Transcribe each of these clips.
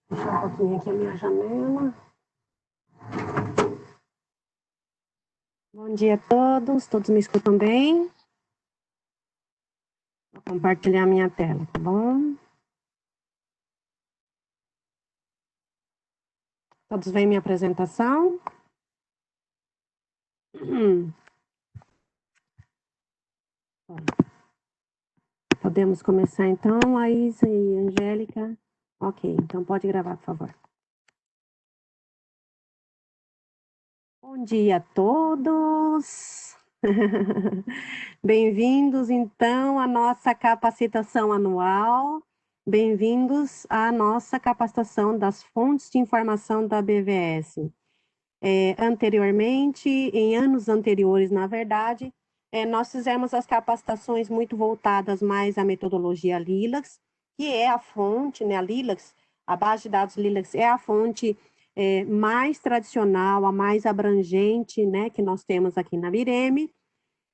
Fechar um pouquinho aqui a minha janela. Bom dia a todos. Todos me escutam bem? Vou compartilhar minha tela, tá bom? Todos veem minha apresentação? Bom, podemos começar então, a Isa e a Angélica. Ok, então pode gravar, por favor. Bom dia a todos! Bem-vindos, então, à nossa capacitação anual. Bem-vindos à nossa capacitação das fontes de informação da BVS. Anteriormente, em anos anteriores, na verdade, nós fizemos as capacitações muito voltadas mais à metodologia Lilacs, que é a fonte, né, a Lilacs, a base de dados Lilacs é a fonte mais tradicional, a mais abrangente, né, que nós temos aqui na Bireme,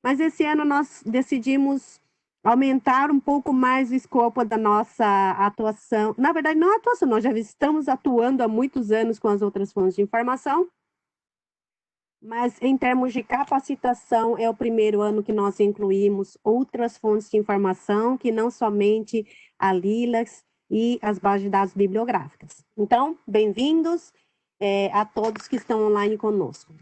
mas esse ano nós decidimos aumentar um pouco mais o escopo da nossa atuação. Na verdade, não atuação, nós já estamos atuando há muitos anos com as outras fontes de informação, mas em termos de capacitação, é o primeiro ano que nós incluímos outras fontes de informação, que não somente a Lilacs e as bases de dados bibliográficas. Então, bem-vindos a todos que estão online conosco.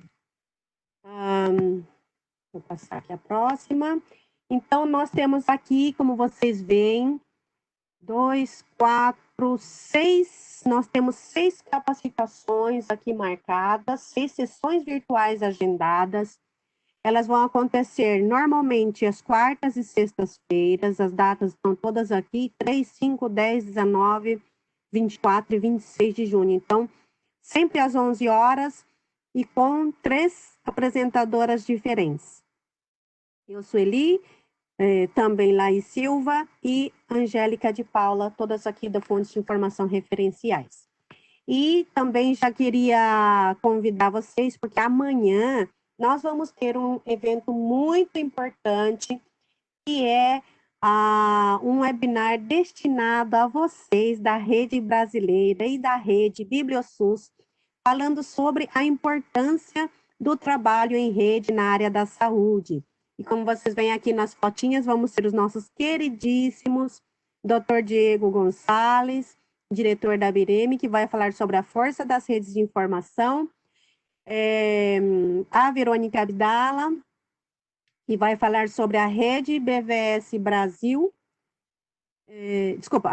Vou passar aqui a próxima. Então, nós temos aqui, como vocês veem, 2, 4, 6. Nós temos 6 capacitações aqui marcadas, 6 sessões virtuais agendadas. Elas vão acontecer normalmente às quartas e sextas-feiras. As datas estão todas aqui: 3, 5, 10, 19, 24 e 26 de junho. Então, sempre às 11 horas e com 3 apresentadoras diferentes. Eu sou Eli, também Laís Silva e Angélica de Paula, todas aqui da Fontes de Informação Referenciais. E também já queria convidar vocês, porque amanhã nós vamos ter um evento muito importante, que é um webinar destinado a vocês da Rede Brasileira e da Rede BiblioSUS, falando sobre a importância do trabalho em rede na área da saúde. E como vocês veem aqui nas fotinhas, vamos ter os nossos queridíssimos Dr. Diego Gonçalves, diretor da Bireme, que vai falar sobre a força das redes de informação, a Verônica Abdala, que vai falar sobre a rede BVS Brasil, desculpa,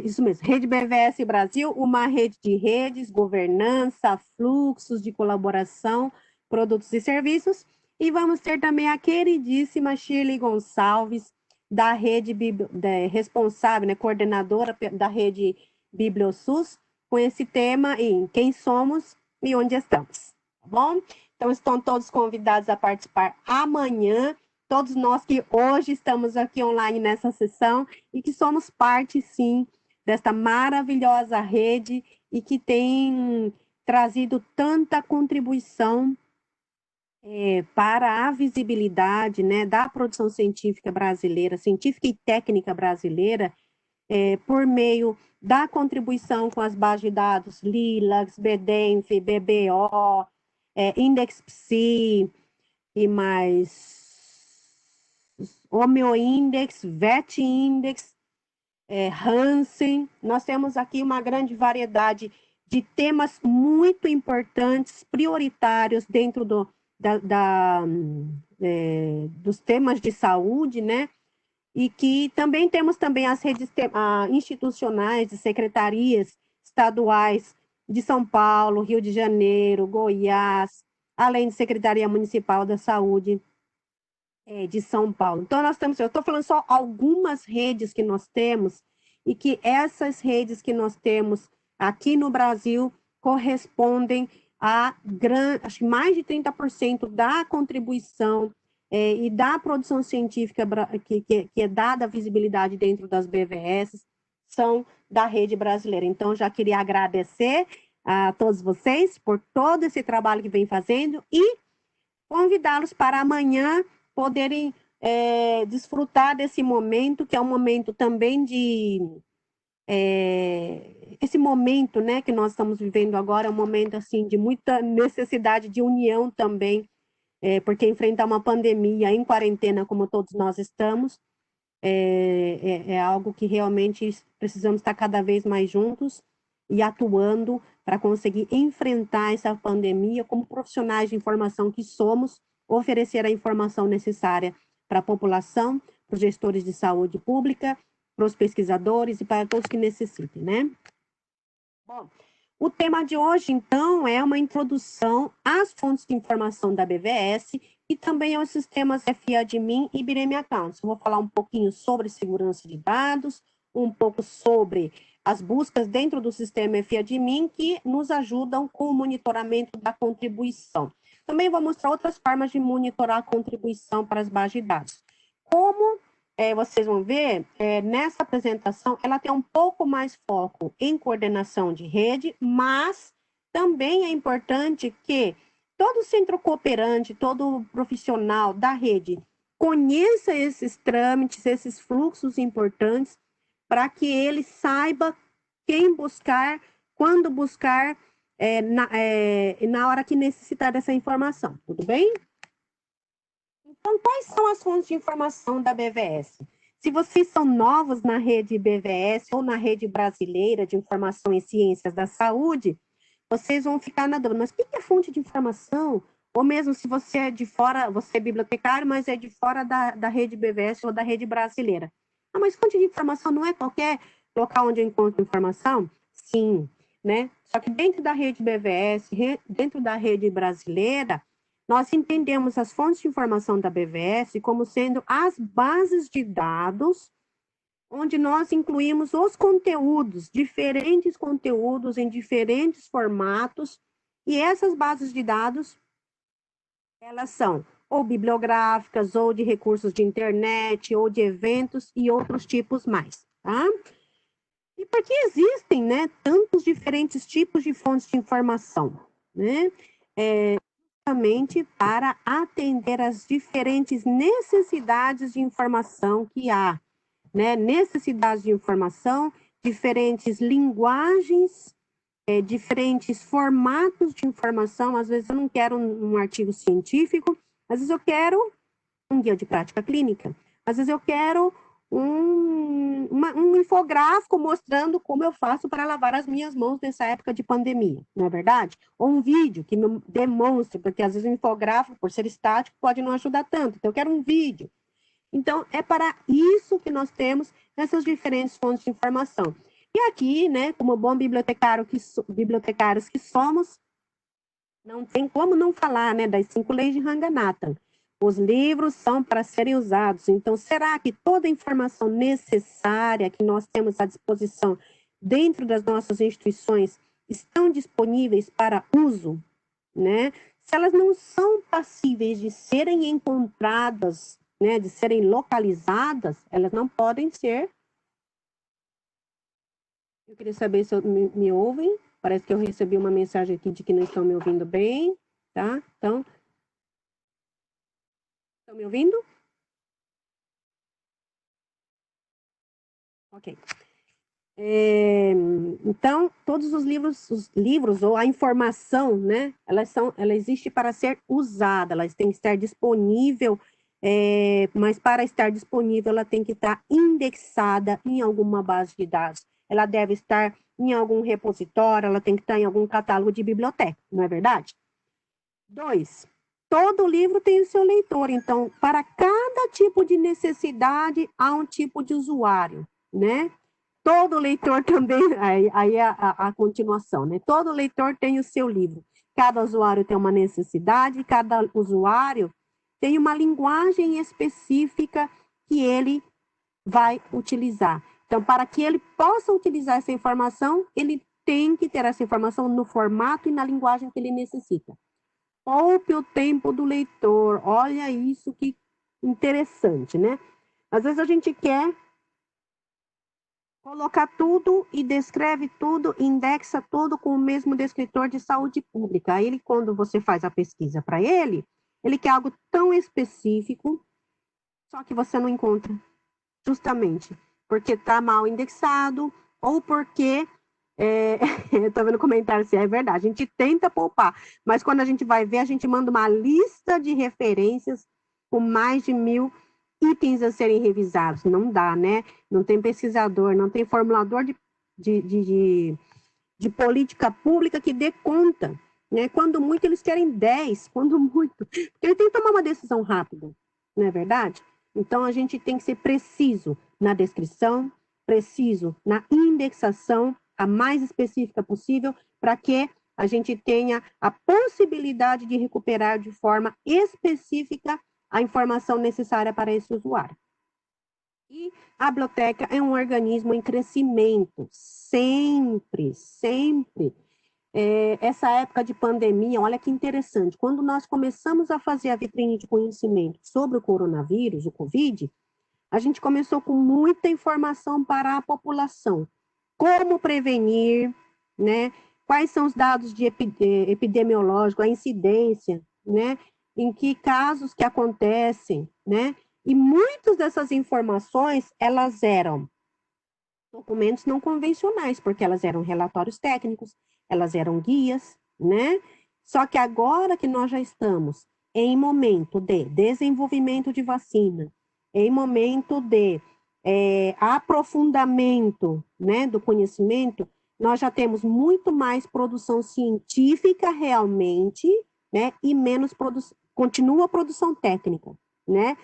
isso mesmo, Rede BVS Brasil, uma rede de redes, governança, fluxos de colaboração, produtos e serviços. E vamos ter também a queridíssima Shirley Gonçalves, da rede responsável, né, coordenadora da rede BiblioSUS, com esse tema em quem somos e onde estamos, tá bom? Então, estão todos convidados a participar amanhã, todos nós que hoje estamos aqui online nessa sessão e que somos parte, sim, desta maravilhosa rede e que tem trazido tanta contribuição para a visibilidade, né, da produção científica brasileira, científica e técnica brasileira, por meio da contribuição com as bases de dados Lilacs, BDENF, BBO, IndexPsi e mais Homeoindex, VetIndex, Hansen. Nós temos aqui uma grande variedade de temas muito importantes, prioritários dentro dos temas de saúde, né? E que também temos também as redes institucionais de secretarias estaduais de São Paulo, Rio de Janeiro, Goiás, além de Secretaria Municipal da Saúde de São Paulo. Então, nós temos, eu estou falando só algumas redes que nós temos, e que essas redes que nós temos aqui no Brasil correspondem a acho que mais de 30% da contribuição e da produção científica que é dada a visibilidade dentro das BVS, são da rede brasileira. Então, já queria agradecer a todos vocês por todo esse trabalho que vem fazendo e convidá-los para amanhã poderem desfrutar desse momento, que é um momento também de esse momento, né, que nós estamos vivendo agora é um momento, assim, de muita necessidade de união também, porque enfrentar uma pandemia em quarentena, como todos nós estamos, é algo que realmente precisamos estar cada vez mais juntos e atuando para conseguir enfrentar essa pandemia como profissionais de informação que somos, oferecer a informação necessária para a população, para os gestores de saúde pública, para os pesquisadores e para todos que necessitem, né? Bom, o tema de hoje, então, é uma introdução às fontes de informação da BVS e também aos sistemas FIAdmin e Bireme Accounts. Eu vou falar um pouquinho sobre segurança de dados, um pouco sobre as buscas dentro do sistema FIAdmin que nos ajudam com o monitoramento da contribuição. Também vou mostrar outras formas de monitorar a contribuição para as bases de dados. Como vocês vão ver, nessa apresentação, ela tem um pouco mais foco em coordenação de rede, mas também é importante que todo centro cooperante, todo profissional da rede conheça esses trâmites, esses fluxos importantes, para que ele saiba quem buscar, quando buscar, na hora que necessitar dessa informação. Tudo bem? Então, quais são as fontes de informação da BVS? Se vocês são novos na rede BVS ou na rede brasileira de informação em ciências da saúde, vocês vão ficar na dúvida, mas o que é fonte de informação? Ou mesmo se você é de fora, você é bibliotecário, mas é de fora da rede BVS ou da rede brasileira. Ah, mas fonte de informação não é qualquer local onde eu encontro informação? Sim, né? Só que dentro da rede BVS, dentro da rede brasileira, nós entendemos as fontes de informação da BVS como sendo as bases de dados, onde nós incluímos os conteúdos, diferentes conteúdos em diferentes formatos, e essas bases de dados, elas são ou bibliográficas, ou de recursos de internet, ou de eventos e outros tipos mais, tá? E por que existem, né, tantos diferentes tipos de fontes de informação, né? Justamente para atender às diferentes necessidades de informação que há, né? Necessidades de informação, diferentes linguagens, diferentes formatos de informação. Às vezes eu não quero um artigo científico, às vezes eu quero um guia de prática clínica, às vezes eu quero um infográfico mostrando como eu faço para lavar as minhas mãos nessa época de pandemia, não é verdade? Ou um vídeo que me demonstre, porque às vezes o infográfico, por ser estático, pode não ajudar tanto, então eu quero um vídeo. Então, é para isso que nós temos essas diferentes fontes de informação. E aqui, né, como bom bibliotecários que somos, não tem como não falar, né, das 5 leis de Ranganathan. Os livros são para serem usados. Então, será que toda a informação necessária que nós temos à disposição dentro das nossas instituições estão disponíveis para uso, né? Se elas não são passíveis de serem encontradas, né, de serem localizadas, elas não podem ser. Eu queria saber se me ouvem. Parece que eu recebi uma mensagem aqui de que não estão me ouvindo bem, tá? Então, estão me ouvindo? Ok. Então, todos os livros ou a informação, né? Ela existe para ser usada, elas têm que estar disponível, mas para estar disponível, ela tem que estar indexada em alguma base de dados. Ela deve estar em algum repositório, ela tem que estar em algum catálogo de biblioteca, não é verdade? 2. Todo livro tem o seu leitor, então, para cada tipo de necessidade, há um tipo de usuário, né? Todo leitor também, aí é a continuação, né? Todo leitor tem o seu livro. Cada usuário tem uma necessidade, cada usuário tem uma linguagem específica que ele vai utilizar. Então, para que ele possa utilizar essa informação, ele tem que ter essa informação no formato e na linguagem que ele necessita. Poupe o tempo do leitor. Olha isso que interessante, né? Às vezes a gente quer colocar tudo e descreve tudo, indexa tudo com o mesmo descritor de saúde pública. Aí, quando você faz a pesquisa para ele quer algo tão específico, só que você não encontra, justamente porque está mal indexado ou porque Eu tô vendo comentário se é verdade. A gente tenta poupar, mas quando a gente vai ver, a gente manda uma lista de referências com mais de 1.000 itens a serem revisados. Não dá, né? Não tem pesquisador, não tem formulador de, de, de, de política pública que dê conta. Né? Quando muito, eles querem 10, quando muito. Porque ele tem que tomar uma decisão rápida, não é verdade? Então, a gente tem que ser preciso na descrição, preciso na indexação, a mais específica possível, para que a gente tenha a possibilidade de recuperar de forma específica a informação necessária para esse usuário. E a biblioteca é um organismo em crescimento, sempre, sempre. Essa época de pandemia, olha que interessante, quando nós começamos a fazer a vitrine de conhecimento sobre o coronavírus, o Covid, a gente começou com muita informação para a população. Como prevenir, né? Quais são os dados de epidemiológico, a incidência, né? Em que casos que acontecem, né? E muitas dessas informações, elas eram documentos não convencionais, porque elas eram relatórios técnicos, elas eram guias, né? Só que agora que nós já estamos em momento de desenvolvimento de vacina, em momento de aprofundamento, né, do conhecimento, nós já temos muito mais produção científica realmente, né, e menos produção, continua a produção técnica, né,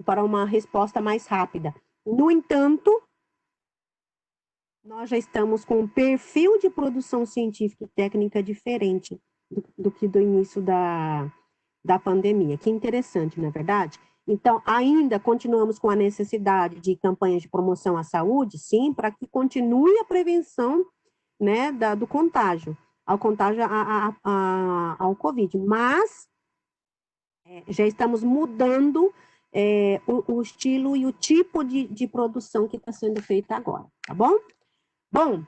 para uma resposta mais rápida. No entanto, nós já estamos com um perfil de produção científica e técnica diferente do que do início da pandemia. Que interessante, não é verdade? Então, ainda continuamos com a necessidade de campanhas de promoção à saúde, sim, para que continue a prevenção, né, do contágio, ao contágio ao Covid. Mas já estamos mudando o estilo e o tipo de produção que está sendo feita agora, tá bom? Bom,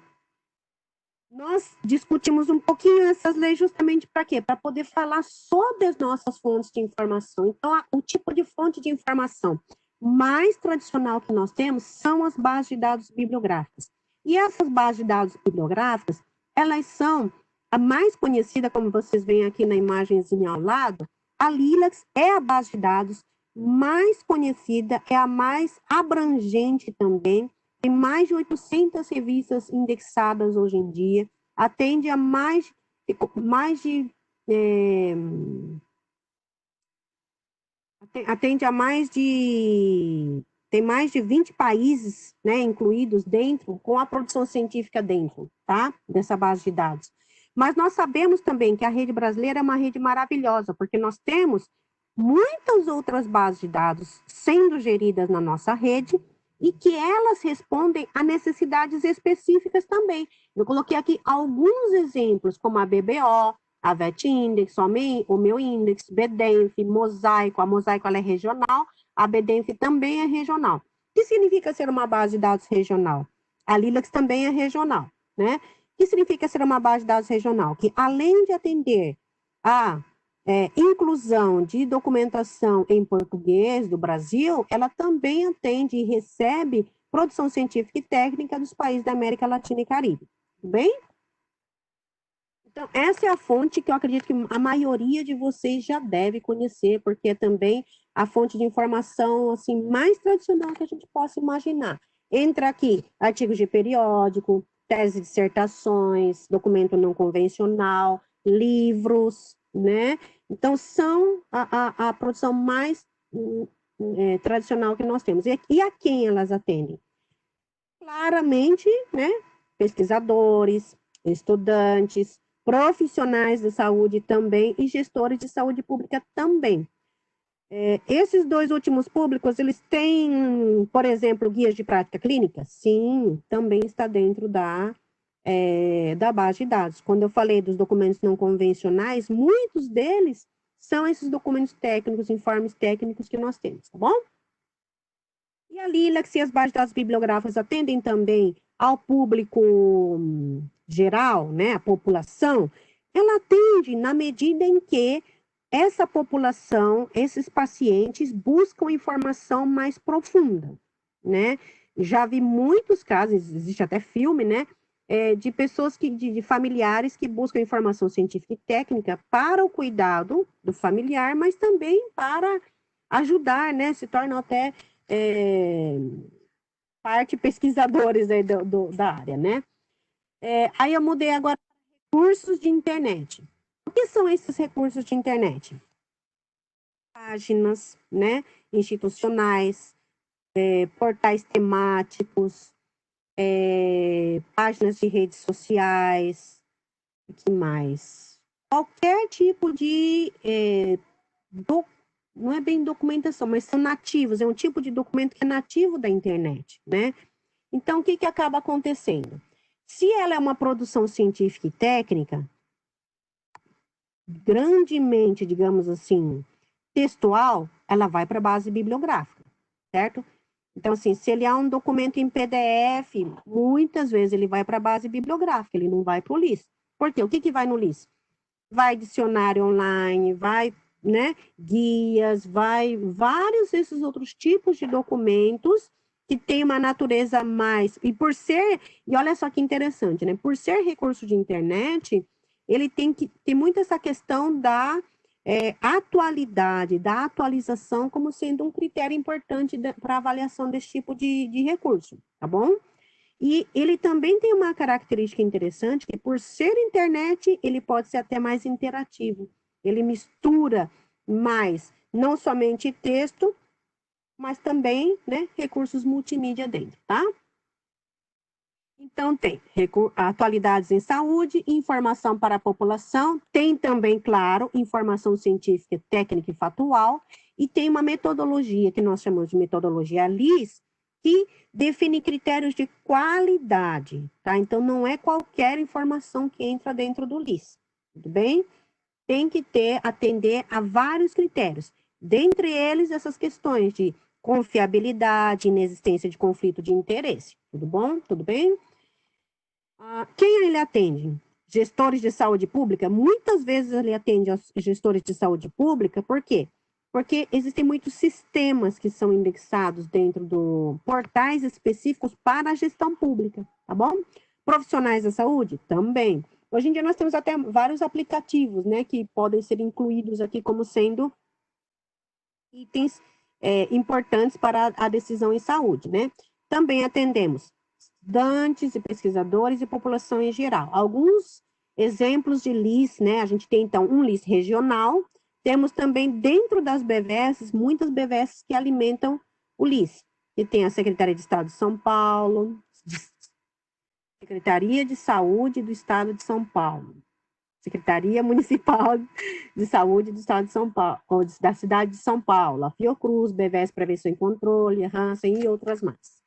nós discutimos um pouquinho essas leis justamente para quê? Para poder falar sobre as nossas fontes de informação. Então, o tipo de fonte de informação mais tradicional que nós temos são as bases de dados bibliográficas. E essas bases de dados bibliográficas, elas são a mais conhecida, como vocês veem aqui na imagenzinha ao lado, a Lilacs é a base de dados mais conhecida, é a mais abrangente também, tem mais de 800 revistas indexadas hoje em dia, atende a mais de atende a mais de tem mais de 20 países, né, incluídos dentro, com a produção científica dentro, tá? Dessa base de dados. Mas nós sabemos também que a rede brasileira é uma rede maravilhosa, porque nós temos muitas outras bases de dados sendo geridas na nossa rede e que elas respondem a necessidades específicas também. Eu coloquei aqui alguns exemplos, como a BBO, a VetIndex, o meu Index, BDenf, Mosaico. A Mosaico ela é regional, a BDenf também é regional. O que significa ser uma base de dados regional? A Lilacs também é regional, né? O que significa ser uma base de dados regional? Que além de atender a inclusão de documentação em português do Brasil, ela também atende e recebe produção científica e técnica dos países da América Latina e Caribe. Tudo bem? Então, essa é a fonte que eu acredito que a maioria de vocês já deve conhecer, porque é também a fonte de informação assim, mais tradicional que a gente possa imaginar. Entra aqui artigos de periódico, tese de dissertações, documento não convencional, livros, né? Então, são a produção mais tradicional que nós temos. E a quem elas atendem? Claramente, né? Pesquisadores, estudantes, profissionais de saúde também e gestores de saúde pública também. Esses dois últimos públicos, eles têm, por exemplo, guias de prática clínica? Sim, também está dentro da base de dados. Quando eu falei dos documentos não convencionais, muitos deles são esses documentos técnicos, informes técnicos que nós temos, tá bom? E a Lilacs e as bases de dados bibliográficas atendem também ao público geral, né, a população, ela atende na medida em que essa população, esses pacientes buscam informação mais profunda, né? Já vi muitos casos, existe até filme, né? de pessoas de familiares que buscam informação científica e técnica para o cuidado do familiar, mas também para ajudar, né? Se tornam até parte pesquisadores aí da área, né? Aí eu mudei agora para recursos de internet. O que são esses recursos de internet? Páginas, né, institucionais, portais temáticos, páginas de redes sociais, o que mais? Qualquer tipo de não é bem documentação, mas são nativos, é um tipo de documento que é nativo da internet, né? Então, o que acaba acontecendo? Se ela é uma produção científica e técnica, grandemente, digamos assim, textual, ela vai para a base bibliográfica, certo? Então, assim, se ele é um documento em PDF, muitas vezes ele vai para a base bibliográfica, ele não vai para o LIS. Por quê? O que vai no LIS? Vai dicionário online, vai, né, guias, vai vários desses outros tipos de documentos que tem uma natureza mais... E olha só que interessante, né? Por ser recurso de internet, ele tem muito essa questão da atualidade, da atualização como sendo um critério importante para avaliação desse tipo de recurso, tá bom? E ele também tem uma característica interessante, que por ser internet, ele pode ser até mais interativo. Ele mistura mais, não somente texto, mas também, né, recursos multimídia dentro, tá? Então, tem atualidades em saúde, informação para a população, tem também, claro, informação científica, técnica e factual, e tem uma metodologia, que nós chamamos de metodologia LIS, que define critérios de qualidade, tá? Então, não é qualquer informação que entra dentro do LIS, tudo bem? Tem que atender a vários critérios, dentre eles essas questões de confiabilidade, inexistência de conflito de interesse, tudo bom? Tudo bem? Quem ele atende? Gestores de saúde pública? Muitas vezes ele atende aos gestores de saúde pública, por quê? Porque existem muitos sistemas que são indexados dentro do portais específicos para a gestão pública, tá bom? Profissionais da saúde? Também. Hoje em dia nós temos até vários aplicativos, né, que podem ser incluídos aqui como sendo itens importantes para a decisão em saúde, né? Também atendemos estudantes e pesquisadores e população em geral. Alguns exemplos de LIS, né? A gente tem, então, um LIS regional, temos também, dentro das BVS, muitas BVS que alimentam o LIS, que tem a Secretaria de Estado de São Paulo, Secretaria de Saúde do Estado de São Paulo, Secretaria Municipal de Saúde do Estado de São Paulo, ou da cidade de São Paulo, a Fiocruz, BVS Prevenção e Controle, a Hansen e outras mais.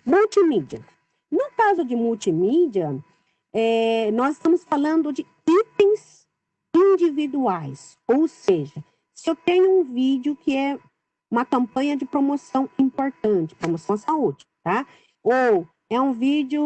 Multimídia. No caso de multimídia, nós estamos falando de itens individuais, ou seja, se eu tenho um vídeo que é uma campanha de promoção importante, promoção à saúde, tá? Ou é um vídeo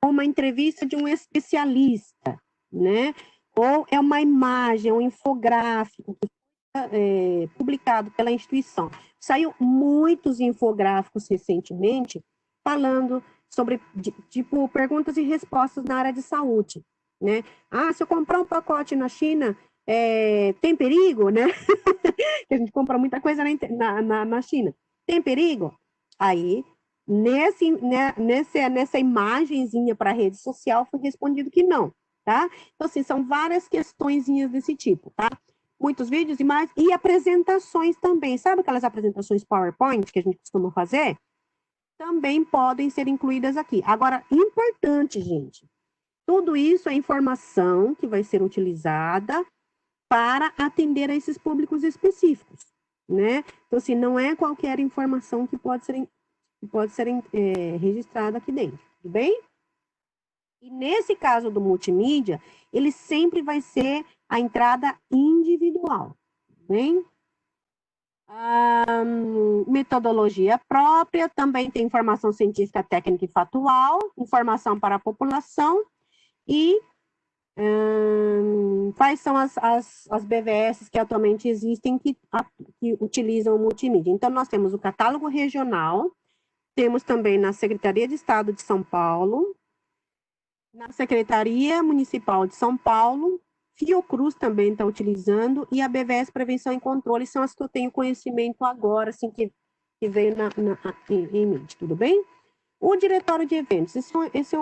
com uma entrevista de um especialista, né? Ou é uma imagem, um infográfico que foi publicado pela instituição. Saiu muitos infográficos recentemente falando sobre, tipo, perguntas e respostas na área de saúde, né? Se eu comprar um pacote na China, tem perigo, né? Que a gente compra muita coisa na China. Tem perigo? Aí, nessa imagenzinha para a rede social, foi respondido que não, tá? Então, assim, são várias questõezinhas desse tipo, tá? Muitos vídeos, imagens e apresentações também. Sabe aquelas apresentações PowerPoint que a gente costuma fazer? Também podem ser incluídas aqui. Agora, importante, gente, tudo isso é informação que vai ser utilizada para atender a esses públicos específicos, né? Então, assim, não é qualquer informação que pode ser registrada aqui dentro, tudo bem? E nesse caso do multimídia, ele sempre vai ser a entrada individual, bem? Metodologia própria, também tem informação científica, técnica e factual, informação para a população e quais são as BVS que atualmente existem que utilizam o multimídia. Então, nós temos o catálogo regional, temos também na Secretaria de Estado de São Paulo, na Secretaria Municipal de São Paulo, Fiocruz também está utilizando, e a BVS Prevenção e Controle são as que eu tenho conhecimento agora, assim, que veio em mente, tudo bem? O Diretório de Eventos, esse é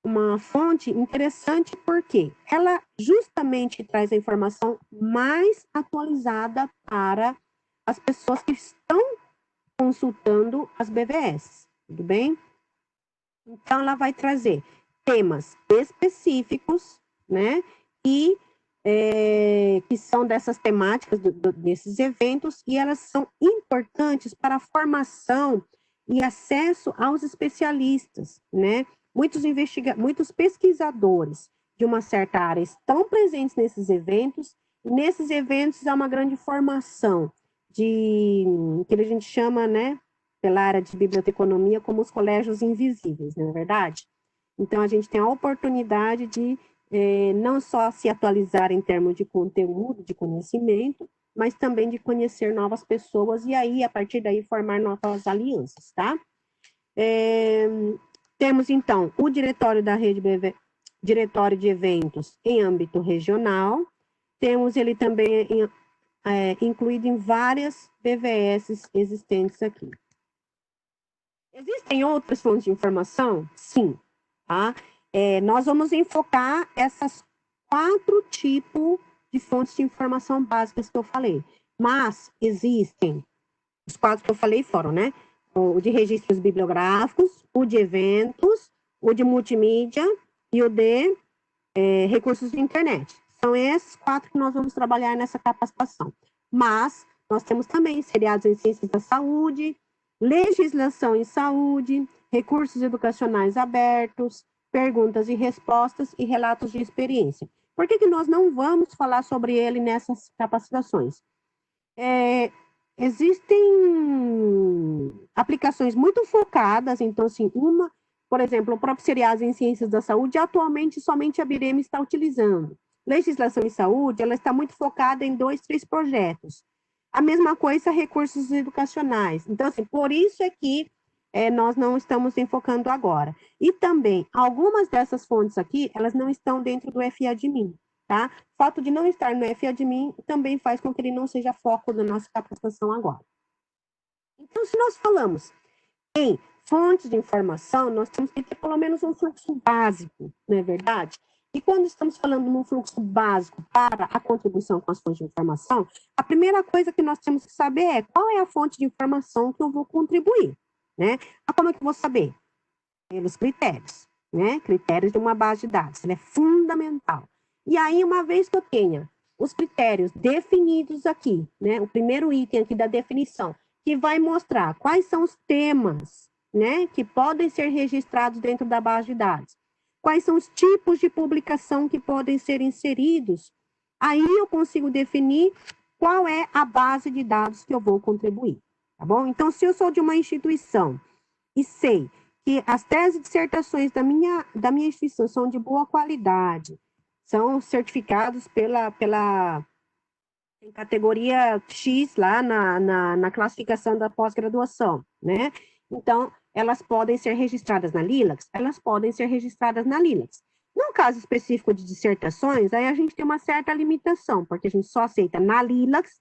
uma fonte interessante porque ela justamente traz a informação mais atualizada para as pessoas que estão consultando as BVS, tudo bem? Então, ela vai trazer temas específicos, né? E que são dessas temáticas, desses eventos, e elas são importantes para a formação e acesso aos especialistas, né? Muitos pesquisadores de uma certa área estão presentes nesses eventos, e nesses eventos há uma grande formação de, que a gente chama, né, pela área de biblioteconomia, como os colégios invisíveis, não é verdade? Então, a gente tem a oportunidade de não só se atualizar em termos de conteúdo, de conhecimento, mas também de conhecer novas pessoas e aí, a partir daí, formar novas alianças, tá? Temos, então, o diretório da rede diretório de eventos em âmbito regional, temos ele também incluído em várias BVS existentes aqui. Existem outras fontes de informação? Sim, tá? Nós vamos enfocar essas 4 tipos de fontes de informação básicas que eu falei. Mas existem, os 4 que eu falei foram, né? O de registros bibliográficos, o de eventos, o de multimídia e o de recursos de internet. São esses 4 que nós vamos trabalhar nessa capacitação. Mas nós temos também seriados em ciências da saúde, legislação em saúde, recursos educacionais abertos, perguntas e respostas e relatos de experiência. Por que nós não vamos falar sobre ele nessas capacitações? Existem aplicações muito focadas, então, assim, por exemplo, o próprio seriado em ciências da saúde, atualmente somente a BIREM está utilizando. Legislação em saúde, ela está muito focada em 2, 3 projetos. A mesma coisa, recursos educacionais. Então, assim, por isso é que nós não estamos enfocando agora. E também, algumas dessas fontes aqui, elas não estão dentro do FADMIN, tá? O fato de não estar no FADMIN também faz com que ele não seja foco da nossa capacitação agora. Então, se nós falamos em fontes de informação, nós temos que ter pelo menos um fluxo básico, não é verdade? E quando estamos falando num fluxo básico para a contribuição com as fontes de informação, a primeira coisa que nós temos que saber é qual é a fonte de informação que eu vou contribuir, né? Como é que eu vou saber? Pelos critérios, né? Critérios de uma base de dados, ele é fundamental. E aí, uma vez que eu tenha os critérios definidos aqui, né? O primeiro item aqui da definição, que vai mostrar quais são os temas, né, que podem ser registrados dentro da base de dados. Quais são os tipos de publicação que podem ser inseridos? Aí eu consigo definir qual é a base de dados que eu vou contribuir, tá bom? Então, se eu sou de uma instituição e sei que as teses e dissertações da minha instituição são de boa qualidade, são certificados pela em categoria X lá na classificação da pós-graduação, né? Então, elas podem ser registradas na LILACS? Elas podem ser registradas na LILACS. No caso específico de dissertações, aí a gente tem uma certa limitação, porque a gente só aceita na LILACS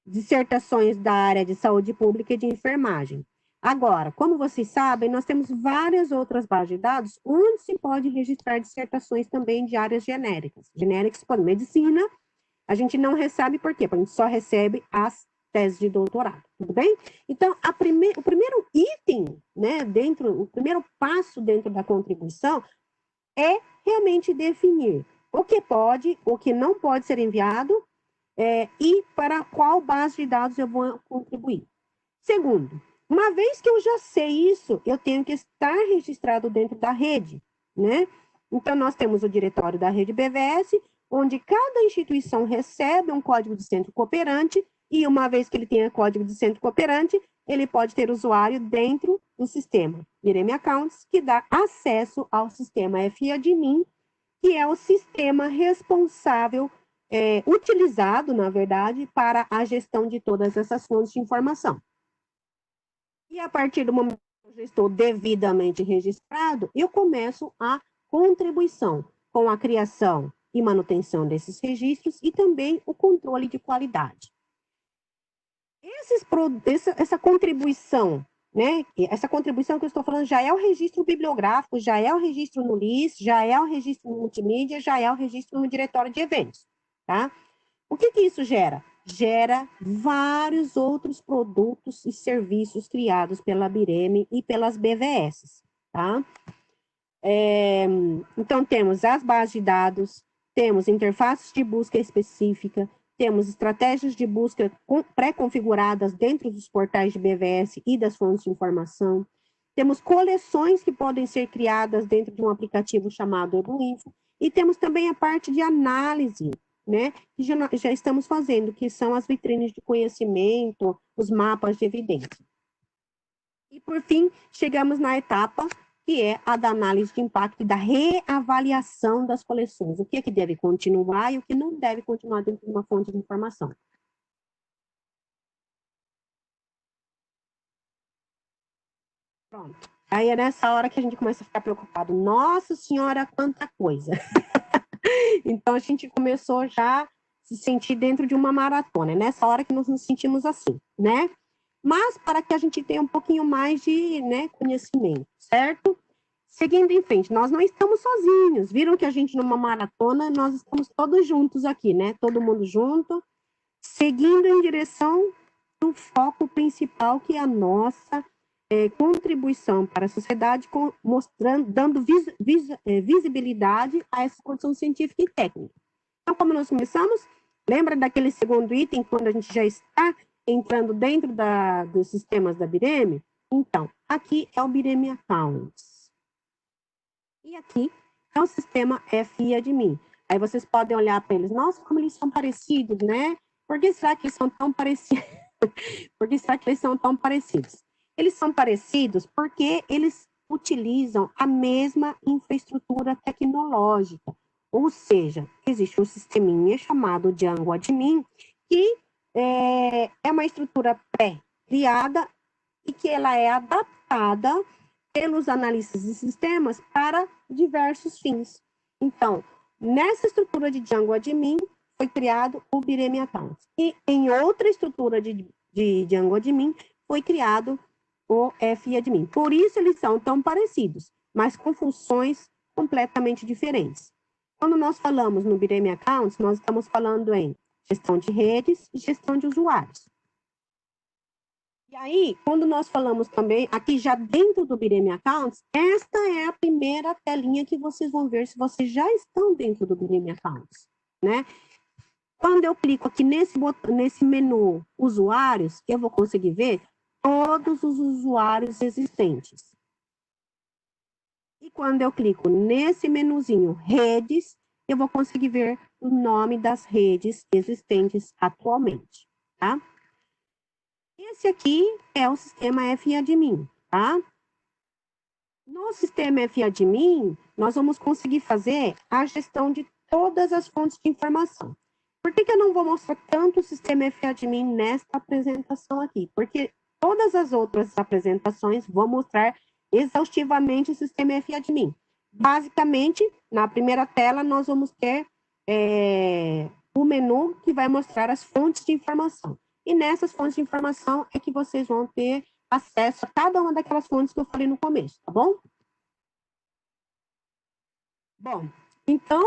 dissertações da área de saúde pública e de enfermagem. Agora, como vocês sabem, nós temos várias outras bases de dados onde se pode registrar dissertações também de áreas genéricas. Genéricas, por medicina, a gente não recebe por quê? Porque a gente só recebe as teses de doutorado, tudo bem? Então, o primeiro item, né, o primeiro passo dentro da contribuição é realmente definir o que pode, o que não pode ser enviado e para qual base de dados eu vou contribuir. Segundo, uma vez que eu já sei isso, eu tenho que estar registrado dentro da rede, né? Então, nós temos o diretório da rede BVS, onde cada instituição recebe um código de centro cooperante, e uma vez que ele tenha código de centro cooperante, ele pode ter usuário dentro do sistema BIREM Accounts, que dá acesso ao sistema FADMIN, que é o sistema responsável, utilizado, na verdade, para a gestão de todas essas fontes de informação. E a partir do momento que eu já estou devidamente registrado, eu começo a contribuição com a criação e manutenção desses registros e também o controle de qualidade. Essa contribuição, né? Essa contribuição que eu estou falando já é o registro bibliográfico, já é o registro no LIS, já é o registro no multimídia, já é o registro no diretório de eventos, tá? O que isso gera? Gera vários outros produtos e serviços criados pela Bireme e pelas BVS, tá? Então, temos as bases de dados, temos interfaces de busca específica, temos estratégias de busca pré-configuradas dentro dos portais de BVS e das fontes de informação, temos coleções que podem ser criadas dentro de um aplicativo chamado EduInfo, e temos também a parte de análise, né, que já estamos fazendo, que são as vitrines de conhecimento, os mapas de evidência. E, por fim, chegamos na etapa que é a da análise de impacto e da reavaliação das coleções. O que é que deve continuar e o que não deve continuar dentro de uma fonte de informação. Pronto. Aí é nessa hora que a gente começa a ficar preocupado. Nossa Senhora, quanta coisa! Então, a gente começou já a se sentir dentro de uma maratona. É nessa hora que nós nos sentimos assim, né? Mas para que a gente tenha um pouquinho mais de, né, conhecimento, certo? Seguindo em frente, nós não estamos sozinhos. Viram que a gente, numa maratona, nós estamos todos juntos aqui, né? Todo mundo junto, seguindo em direção do foco principal, que é a nossa contribuição para a sociedade, mostrando, dando visibilidade a essa produção científica e técnica. Então, como nós começamos, lembra daquele segundo item, quando a gente já está entrando dentro dos sistemas da Bireme? Então, aqui é o Bireme Accounts. E aqui é o sistema FIAdmin. Aí vocês podem olhar para eles, nossa, como eles são parecidos, né? Por que será que eles são tão parecidos? Por que será que eles são tão parecidos? Eles são parecidos porque eles utilizam a mesma infraestrutura tecnológica. Ou seja, existe um sisteminha chamado Django Admin, que é uma estrutura pré-criada e que ela é adaptada pelos analistas de sistemas para diversos fins. Então, nessa estrutura de Django Admin, foi criado o Bireme Accounts. E em outra estrutura de Django Admin, foi criado o FIAdmin. Por isso, eles são tão parecidos, mas com funções completamente diferentes. Quando nós falamos no Bireme Accounts, nós estamos falando em gestão de redes e gestão de usuários. E aí, quando nós falamos também, aqui já dentro do Bireme Accounts, esta é a primeira telinha que vocês vão ver se vocês já estão dentro do Bireme Accounts, né? Quando eu clico aqui nesse menu usuários, eu vou conseguir ver todos os usuários existentes. E quando eu clico nesse menuzinho redes, eu vou conseguir ver o nome das redes existentes atualmente, tá? Esse aqui é o sistema FIAdmin, tá? No sistema FIAdmin, nós vamos conseguir fazer a gestão de todas as fontes de informação. Por que eu não vou mostrar tanto o sistema FIAdmin nesta apresentação aqui? Porque todas as outras apresentações vão mostrar exaustivamente o sistema FIAdmin. Basicamente, na primeira tela, nós vamos ter o menu que vai mostrar as fontes de informação. E nessas fontes de informação é que vocês vão ter acesso a cada uma daquelas fontes que eu falei no começo, tá bom? Bom, então,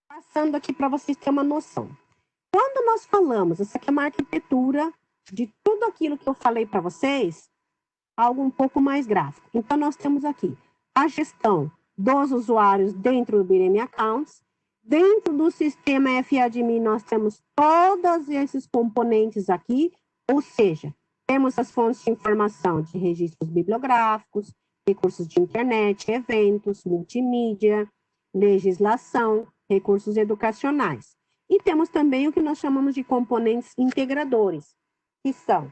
passando aqui para vocês terem uma noção. Quando nós falamos, essa aqui é uma arquitetura de tudo aquilo que eu falei para vocês, algo um pouco mais gráfico. Então, nós temos aqui a gestão dos usuários dentro do Bireme Accounts. Dentro do sistema FIAdmin, nós temos todos esses componentes aqui, ou seja, temos as fontes de informação de registros bibliográficos, recursos de internet, eventos, multimídia, legislação, recursos educacionais. E temos também o que nós chamamos de componentes integradores, que são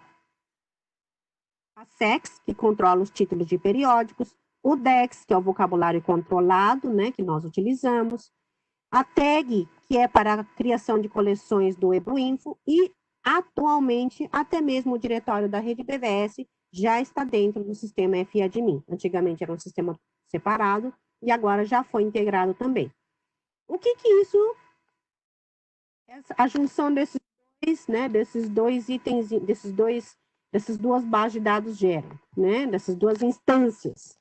a SEX, que controla os títulos de periódicos, o DEX, que é o vocabulário controlado, né, que nós utilizamos, a TAG, que é para a criação de coleções do EduInfo, e atualmente até mesmo o diretório da rede BVS, já está dentro do sistema FADMIN. Antigamente era um sistema separado e agora já foi integrado também. O que isso, a junção desses dois, né, desses dois itens, dessas duas bases de dados geram, né, dessas duas instâncias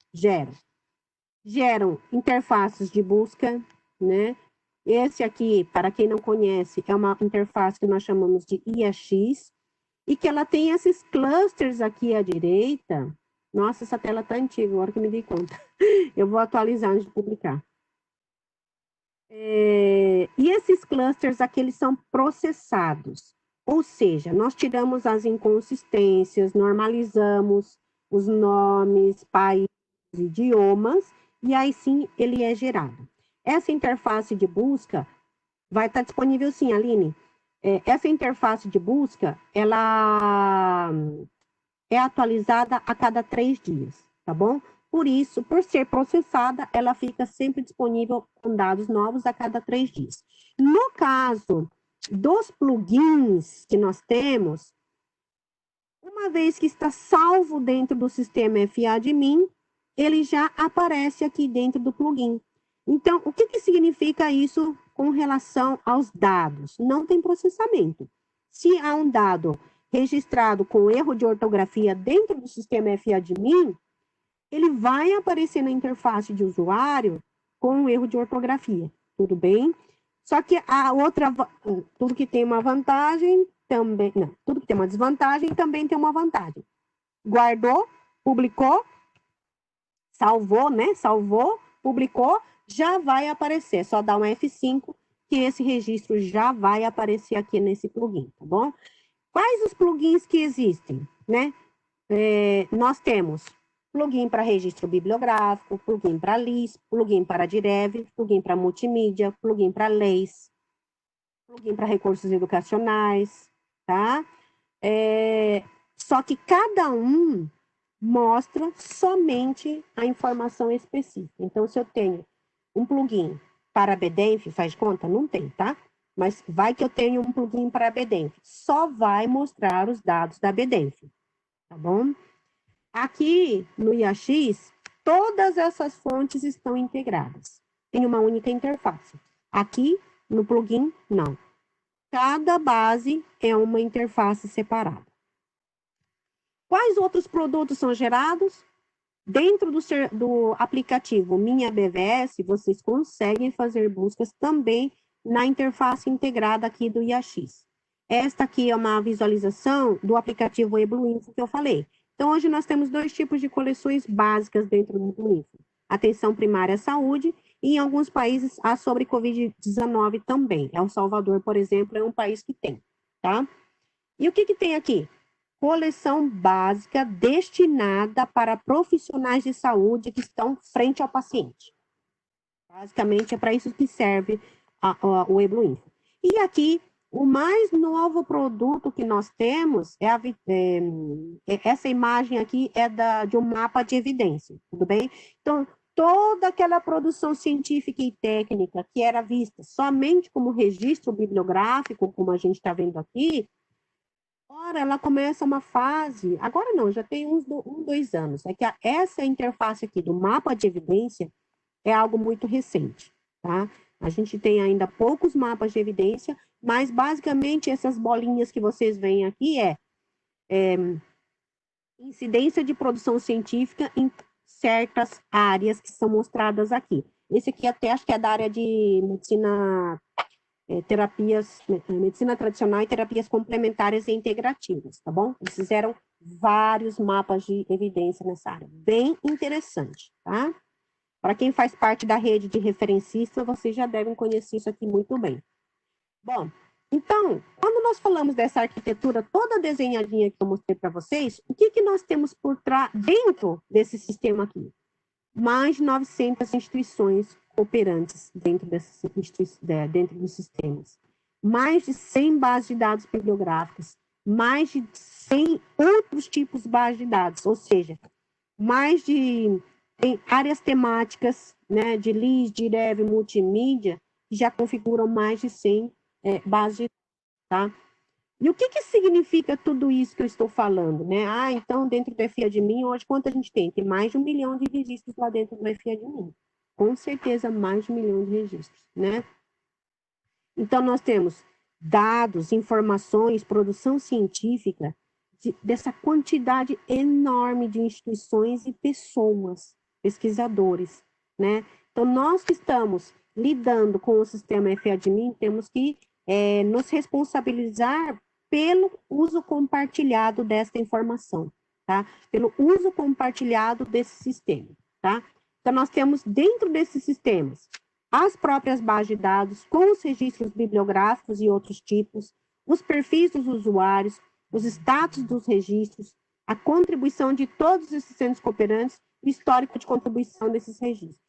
geram interfaces de busca, né? Esse aqui, para quem não conhece, é uma interface que nós chamamos de IAX, e que ela tem esses clusters aqui à direita. Nossa, essa tela está antiga, agora que me dei conta. Eu vou atualizar antes de publicar. E esses clusters aqui, eles são processados. Ou seja, nós tiramos as inconsistências, normalizamos os nomes, países, idiomas, e aí sim ele é gerado. Essa interface de busca vai estar disponível sim, Aline. Essa interface de busca, ela é atualizada a cada 3 dias, tá bom? Por isso, por ser processada, ela fica sempre disponível com dados novos a cada 3 dias. No caso dos plugins que nós temos, uma vez que está salvo dentro do sistema FADMIN, ele já aparece aqui dentro do plugin. Então, o que significa isso com relação aos dados? Não tem processamento. Se há um dado registrado com erro de ortografia dentro do sistema FADMIN, ele vai aparecer na interface de usuário com um erro de ortografia, tudo bem? Só que a outra, tudo que tem uma vantagem também, não, tudo que tem uma desvantagem também tem uma vantagem. Guardou, publicou, salvou, né? Salvou, publicou, já vai aparecer. Só dá um F5 que esse registro já vai aparecer aqui nesse plugin, tá bom? Quais os plugins que existem, né? Nós temos plugin para registro bibliográfico, plugin para LIS, plugin para Direv, plugin para multimídia, plugin para leis, plugin para recursos educacionais, tá? Só que cada um mostra somente a informação específica. Então, se eu tenho um plugin para BDenf, faz de conta? Não tem, tá? Mas vai que eu tenho um plugin para BDenf. Só vai mostrar os dados da BDenf, tá bom? Aqui no IAX, todas essas fontes estão integradas em uma única interface. Aqui, no plugin, não. Cada base é uma interface separada. Quais outros produtos são gerados? Dentro do aplicativo Minha BVS, vocês conseguem fazer buscas também na interface integrada aqui do IAX. Esta aqui é uma visualização do aplicativo eBlueInfo que eu falei. Então, hoje nós temos 2 tipos de coleções básicas dentro do eBlueInfo. Atenção primária à saúde e, em alguns países, a sobre Covid-19 também. El Salvador, por exemplo, é um país que tem, tá? E o que tem aqui? Coleção básica destinada para profissionais de saúde que estão frente ao paciente. Basicamente, é para isso que serve o eBlueInfo. E aqui, o mais novo produto que nós temos, essa imagem aqui é de um mapa de evidência, tudo bem? Então, toda aquela produção científica e técnica que era vista somente como registro bibliográfico, como a gente está vendo aqui, agora ela começa uma fase, agora não, já tem uns 2 anos, é que essa interface aqui do mapa de evidência é algo muito recente, tá? A gente tem ainda poucos mapas de evidência, mas basicamente essas bolinhas que vocês veem aqui incidência de produção científica em certas áreas que são mostradas aqui. Esse aqui até acho que é da área de medicina medicina tradicional e terapias complementares e integrativas, tá bom? Eles fizeram vários mapas de evidência nessa área, bem interessante, tá? Para quem faz parte da rede de referencistas, vocês já devem conhecer isso aqui muito bem. Bom, então, quando nós falamos dessa arquitetura toda desenhadinha que eu mostrei para vocês, o que nós temos por trás, dentro desse sistema aqui? Mais de 900 instituições operantes dentro dos sistemas. Mais de 100 bases de dados bibliográficas, mais de 100 outros tipos de bases de dados, ou seja, mais de áreas temáticas, né, de LIS, Direv, multimídia, que já configuram mais de 100 bases de dados, tá? E o que significa tudo isso que eu estou falando, né? Ah, então, dentro do FIADMIN, hoje, quanto a gente tem? Tem mais de 1 milhão de registros lá dentro do FIADMIN. Com certeza, mais de 1 milhão de registros, né? Então, nós temos dados, informações, produção científica dessa quantidade enorme de instituições e pessoas, pesquisadores, né? Então, nós que estamos lidando com o sistema FADMIN, temos que nos responsabilizar pelo uso compartilhado desta informação, tá? Pelo uso compartilhado desse sistema, tá? Então, nós temos dentro desses sistemas as próprias bases de dados com os registros bibliográficos e outros tipos, os perfis dos usuários, os status dos registros, a contribuição de todos os sistemas cooperantes e o histórico de contribuição desses registros.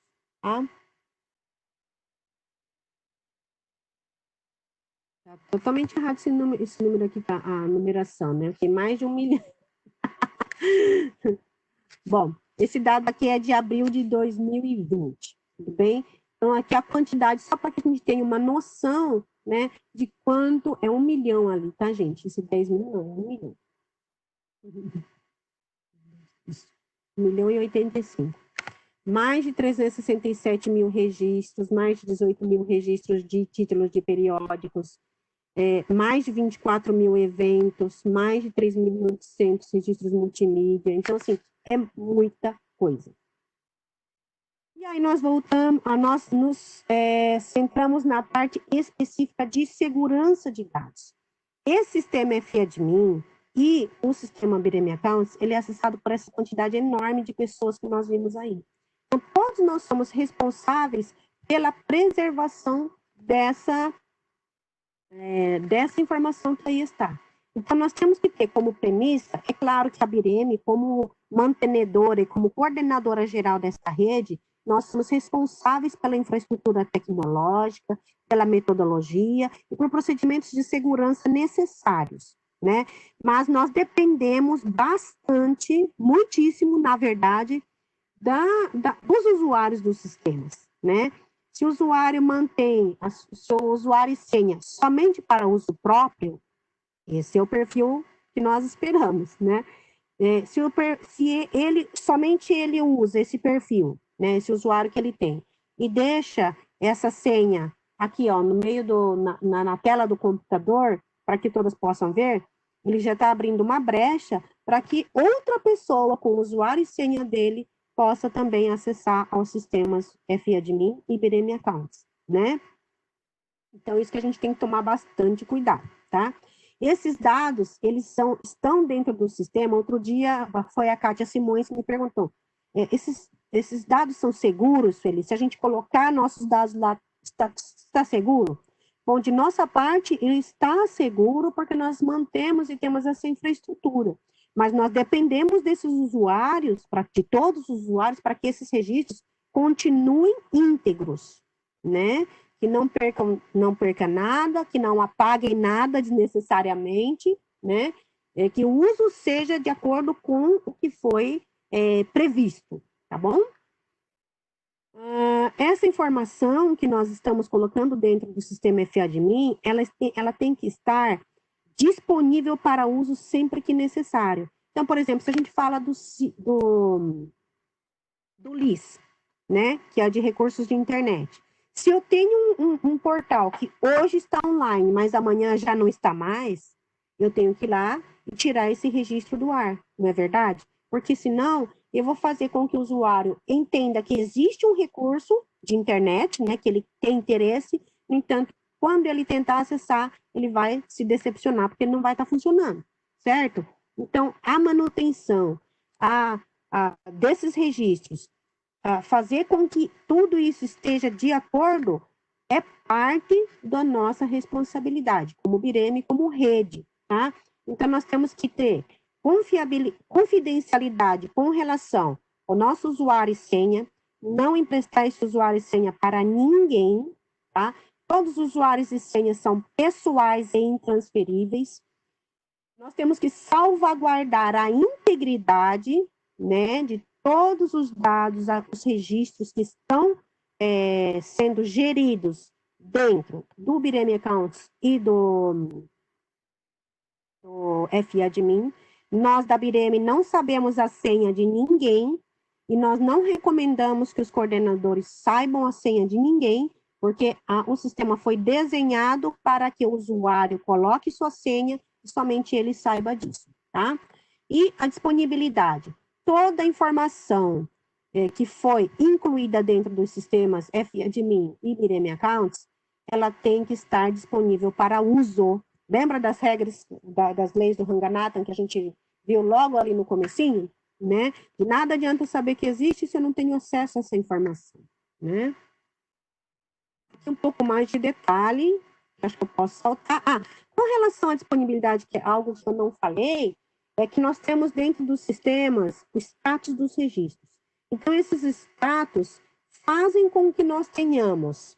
Tá? Tá totalmente errado esse número aqui, tá? A numeração, né? Tem mais de 1 milhão. Bom, esse dado aqui é de abril de 2020, tudo bem? Então, aqui a quantidade, só para que a gente tenha uma noção, né, de quanto é 1 milhão ali, tá, gente? Esse 10 mil não, é 1 milhão. 1 milhão e 85. Mais de 367 mil registros, mais de 18 mil registros de títulos de periódicos, mais de 24 mil eventos, mais de 3.800 registros multimídia. Então, assim, é muita coisa. E aí nós voltamos, nós nos centramos na parte específica de segurança de dados. Esse sistema FADMIN e o sistema Bireme Accounts, ele é acessado por essa quantidade enorme de pessoas que nós vimos aí. Então, todos nós somos responsáveis pela preservação dessa informação que aí está. Então, nós temos que ter como premissa, é claro que a Bireme, como mantenedora e como coordenadora geral dessa rede, nós somos responsáveis pela infraestrutura tecnológica, pela metodologia e por procedimentos de segurança necessários, né? Mas nós dependemos bastante, muitíssimo, na verdade, dos usuários dos sistemas, né? Se o usuário mantém o seu usuário e senha somente para uso próprio, esse é o perfil que nós esperamos, né? Se ele somente ele usa esse perfil, né? Esse usuário que ele tem e deixa essa senha aqui, ó, no meio na tela do computador para que todas possam ver, ele já está abrindo uma brecha para que outra pessoa com o usuário e senha dele possa também acessar aos sistemas FADMIN e Bireme Accounts, né? Então, isso que a gente tem que tomar bastante cuidado, tá? Esses dados, eles estão dentro do sistema. Outro dia, foi a Kátia Simões que me perguntou, esses dados são seguros, Feliz? Se a gente colocar nossos dados lá, está seguro? Bom, de nossa parte, ele está seguro porque nós mantemos e temos essa infraestrutura. Mas nós dependemos desses usuários, de todos os usuários, para que esses registros continuem íntegros, né? Que não perca nada, que não apaguem nada desnecessariamente, né? Que o uso seja de acordo com o que foi previsto, tá bom? Essa informação que nós estamos colocando dentro do sistema FADMIN, ela tem que estar disponível para uso sempre que necessário. Então, por exemplo, se a gente fala do LIS, né, que é de recursos de internet. Se eu tenho um portal que hoje está online, mas amanhã já não está mais, eu tenho que ir lá e tirar esse registro do ar, não é verdade? Porque senão eu vou fazer com que o usuário entenda que existe um recurso de internet, né, que ele tem interesse, no entanto, quando ele tentar acessar, ele vai se decepcionar, porque ele não vai estar funcionando, certo? Então, a manutenção desses registros, fazer com que tudo isso esteja de acordo, é parte da nossa responsabilidade, como Bireme, como rede, tá? Então, nós temos que ter confidencialidade com relação ao nosso usuário e senha, não emprestar esse usuário e senha para ninguém, tá? Todos os usuários e senhas são pessoais e intransferíveis. Nós temos que salvaguardar a integridade, né, de todos os dados, os registros que estão sendo geridos dentro do Bireme Accounts e do do FIAdmin. Nós da Bireme não sabemos a senha de ninguém e nós não recomendamos que os coordenadores saibam a senha de ninguém, porque o sistema foi desenhado para que o usuário coloque sua senha e somente ele saiba disso, tá? E a disponibilidade. Toda a informação que foi incluída dentro dos sistemas FIAdmin e Bireme Accounts, ela tem que estar disponível para uso. Lembra das regras, das leis do Ranganathan que a gente viu logo ali no comecinho? Né? De nada adianta saber que existe se eu não tenho acesso a essa informação, né? Aqui um pouco mais de detalhe, acho que eu posso saltar. Com relação à disponibilidade, que é algo que eu não falei, é que nós temos dentro dos sistemas o status dos registros. Então, esses status fazem com que nós tenhamos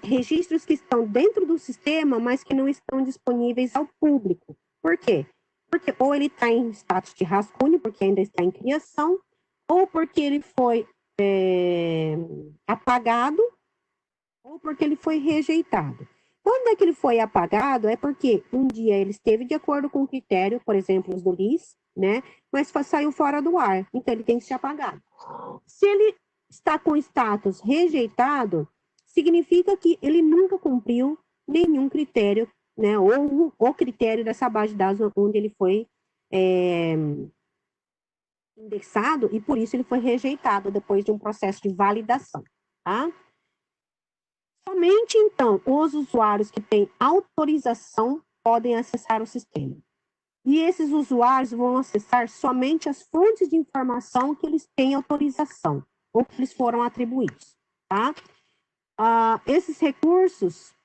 registros que estão dentro do sistema, mas que não estão disponíveis ao público. Por quê? Porque ou ele está em status de rascunho, porque ainda está em criação, ou porque ele foi apagado, ou porque ele foi rejeitado. Quando é que ele foi apagado? É porque um dia ele esteve de acordo com o critério, por exemplo, os do LIS, né? Mas saiu fora do ar, então ele tem que ser apagado. Se ele está com status rejeitado, significa que ele nunca cumpriu nenhum critério, né? Ou o critério dessa base de dados onde ele foi indexado e por isso ele foi rejeitado depois de um processo de validação, tá? Somente, então, os usuários que têm autorização podem acessar o sistema. E esses usuários vão acessar somente as fontes de informação que eles têm autorização, ou que eles foram atribuídos, tá? Esses recursos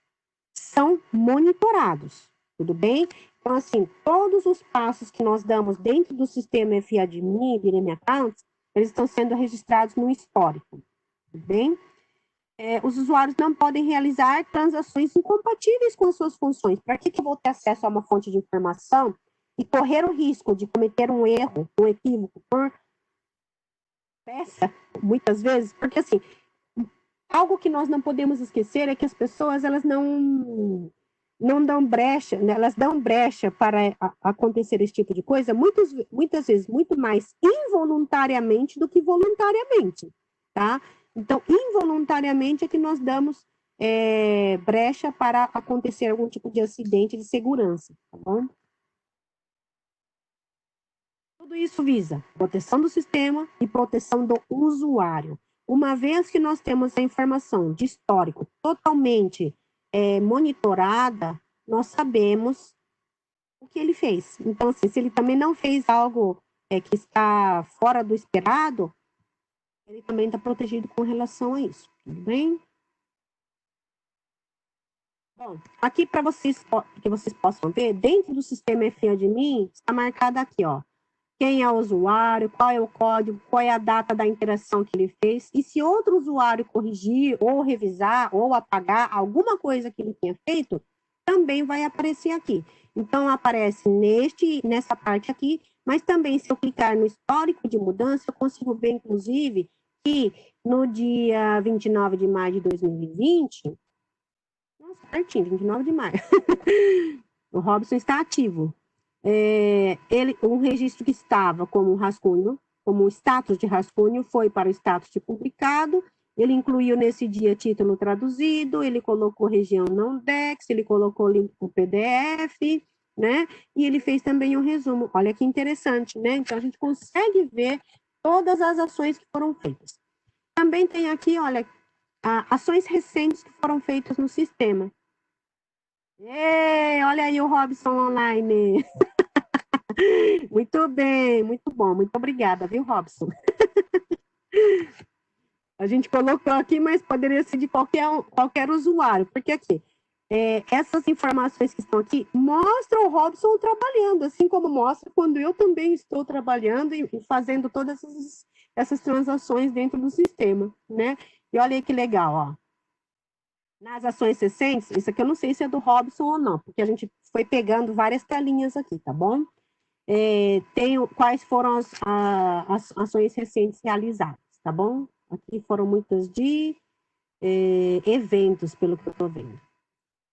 são monitorados, tudo bem? Então, assim, todos os passos que nós damos dentro do sistema FIAdmin e Bireme Accounts, eles estão sendo registrados no histórico, tudo bem? Os usuários não podem realizar transações incompatíveis com as suas funções. Para que eu vou ter acesso a uma fonte de informação e correr o risco de cometer um erro, um equívoco por peça, muitas vezes? Porque, assim, algo que nós não podemos esquecer é que as pessoas, elas não dão brecha, né? Elas dão brecha para acontecer esse tipo de coisa, muitas vezes, muito mais involuntariamente do que voluntariamente, tá? Então, involuntariamente é que nós damos brecha para acontecer algum tipo de acidente de segurança, tá bom? Tudo isso visa proteção do sistema e proteção do usuário. Uma vez que nós temos a informação de histórico totalmente monitorada, nós sabemos o que ele fez. Então, assim, se ele também não fez algo que está fora do esperado, ele também está protegido com relação a isso, tudo bem? Bom, aqui para vocês, que vocês possam ver, dentro do sistema FIAdmin, está marcado aqui, ó, quem é o usuário, qual é o código, qual é a data da interação que ele fez, e se outro usuário corrigir, ou revisar, ou apagar alguma coisa que ele tenha feito, também vai aparecer aqui. Então, aparece nessa parte aqui, mas também, se eu clicar no histórico de mudança, eu consigo ver, inclusive, que no dia 29 de maio de 2020, nossa, pertinho, 29 de maio, o Robson está ativo. Um registro que estava como rascunho, como status de rascunho, foi para o status de publicado. Ele incluiu nesse dia título traduzido, ele colocou região não DEX, ele colocou link para o PDF, né? E ele fez também um resumo. Olha que interessante, né? Então, a gente consegue ver todas as ações que foram feitas. Também tem aqui, olha, ações recentes que foram feitas no sistema. Olha aí o Robson online. Muito bem, muito bom. Muito obrigada, viu, Robson? A gente colocou aqui, mas poderia ser de qualquer usuário, porque aqui, essas informações que estão aqui mostram o Robson trabalhando, assim como mostra quando eu também estou trabalhando e fazendo todas essas transações dentro do sistema, né? E olha aí que legal, ó. Nas ações recentes, isso aqui eu não sei se é do Robson ou não, porque a gente foi pegando várias telinhas aqui, tá bom? Quais foram as ações recentes realizadas, tá bom? Aqui foram muitas de eventos, pelo que eu estou vendo.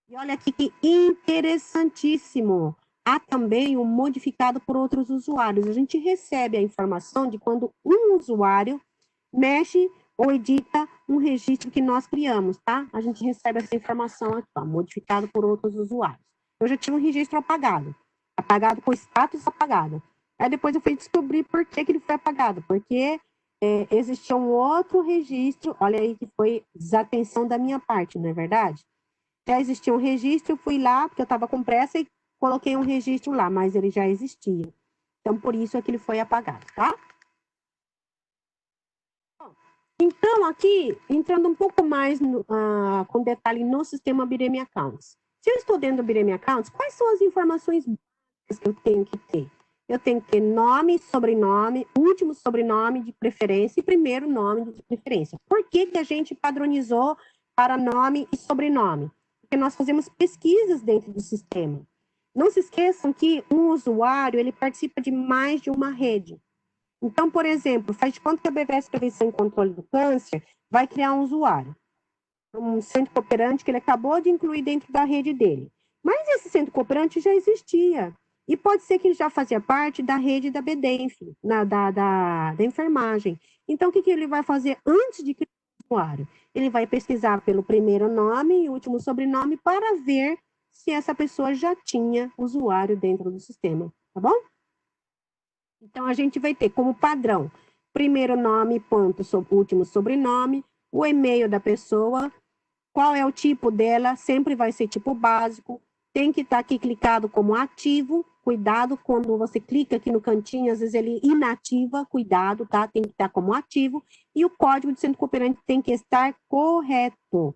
E olha aqui que interessantíssimo. há também o modificado por outros usuários. A gente recebe a informação de quando um usuário mexe ou edita um registro que nós criamos, tá? A gente recebe essa informação aqui, ó, modificado por outros usuários. Eu já tinha um registro apagado com status apagado. Aí depois eu fui descobrir por que ele foi apagado, porque existia um outro registro, olha aí que foi desatenção da minha parte, não é verdade? Já existia um registro, eu fui lá, porque eu estava com pressa e coloquei um registro lá, mas ele já existia. Então, por isso é que ele foi apagado, tá? Então, aqui, entrando um pouco mais com detalhe no sistema Bireme Accounts. Se eu estou dentro do Bireme Accounts, quais são as informações básicas que eu tenho que ter? Eu tenho que ter nome, sobrenome, último sobrenome de preferência e primeiro nome de preferência. Por que que a gente padronizou para nome e sobrenome? Porque nós fazemos pesquisas dentro do sistema. Não se esqueçam que um usuário, ele participa de mais de uma rede. Então, por exemplo, faz de conta que a BVS Prevenção e Controle do Câncer vai criar um usuário, um centro cooperante que ele acabou de incluir dentro da rede dele. Mas esse centro cooperante já existia. E pode ser que ele já fazia parte da rede da BDENF, da enfermagem. Então, o que ele vai fazer antes de criar o usuário? Ele vai pesquisar pelo primeiro nome e último sobrenome para ver se essa pessoa já tinha usuário dentro do sistema, tá bom? Então, a gente vai ter como padrão, primeiro nome, ponto, último sobrenome, o e-mail da pessoa, qual é o tipo dela, sempre vai ser tipo básico, tem que estar aqui clicado como ativo, cuidado quando você clica aqui no cantinho, às vezes ele inativa, cuidado, tá? Tem que estar como ativo, e o código de centro cooperante tem que estar correto,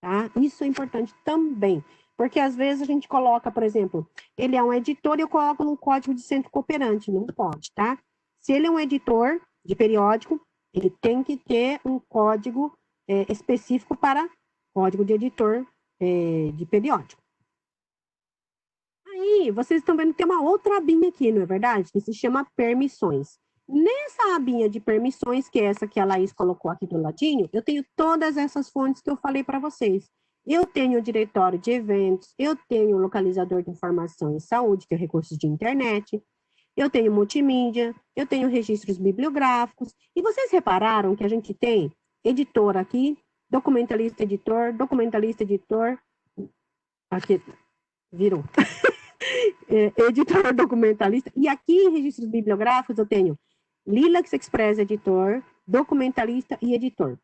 tá? Isso é importante também. Porque às vezes a gente coloca, por exemplo, ele é um editor e eu coloco no código de centro cooperante, não pode, tá? Se ele é um editor de periódico, ele tem que ter um código específico para código de editor de periódico. Aí, vocês estão vendo que tem uma outra abinha aqui, não é verdade? Que se chama permissões. Nessa abinha de permissões, que é essa que a Laís colocou aqui do ladinho, eu tenho todas essas fontes que eu falei para vocês. Eu tenho o diretório de eventos, eu tenho o localizador de informação em saúde, que é recursos de internet, eu tenho multimídia, eu tenho registros bibliográficos. E vocês repararam que a gente tem editor aqui, documentalista editor, aqui, virou. Editor documentalista. E aqui em registros bibliográficos eu tenho Lilacs Express editor, documentalista e editor.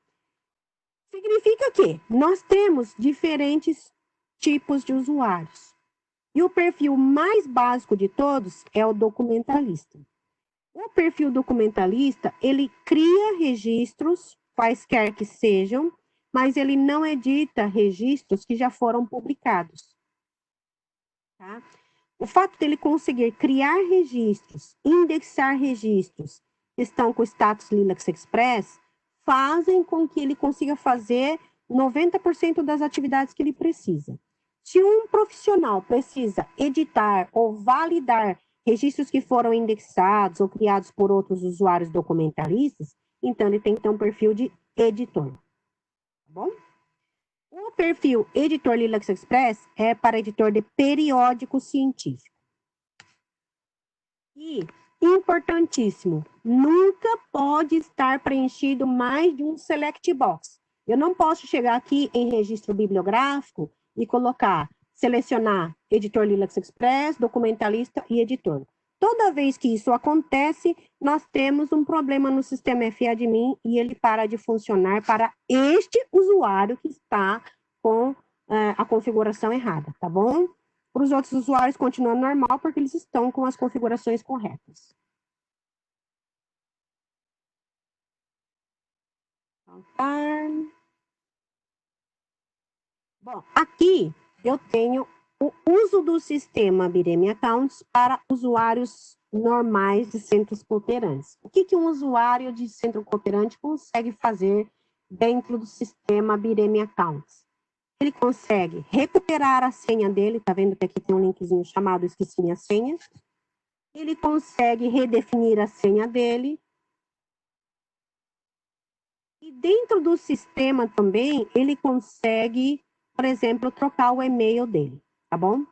Significa que nós temos diferentes tipos de usuários. E o perfil mais básico de todos é o documentalista. O perfil documentalista, ele cria registros, quaisquer que sejam, mas ele não edita registros que já foram publicados. Tá? O fato dele conseguir criar registros, indexar registros que estão com o status Lilacs Express, fazem com que ele consiga fazer 90% das atividades que ele precisa. Se um profissional precisa editar ou validar registros que foram indexados ou criados por outros usuários documentalistas, então ele tem que ter um perfil de editor. Tá bom? O perfil editor Lilacs Express é para editor de periódico científico. E, importantíssimo, nunca pode estar preenchido mais de um select box. Eu não posso chegar aqui em registro bibliográfico e colocar, selecionar editor Lilacs Express, documentalista e editor. Toda vez que isso acontece, nós temos um problema no sistema FADMIN e ele para de funcionar para este usuário que está com a configuração errada, tá bom? Para os outros usuários continua normal, porque eles estão com as configurações corretas. Bom, aqui eu tenho o uso do sistema Bireme Accounts para usuários normais de centros cooperantes. O que um usuário de centro cooperante consegue fazer dentro do sistema Bireme Accounts? Ele consegue recuperar a senha dele, tá vendo que aqui tem um linkzinho chamado Esqueci minha senha. Ele consegue redefinir a senha dele. E dentro do sistema também, ele consegue, por exemplo, trocar o e-mail dele, tá bom?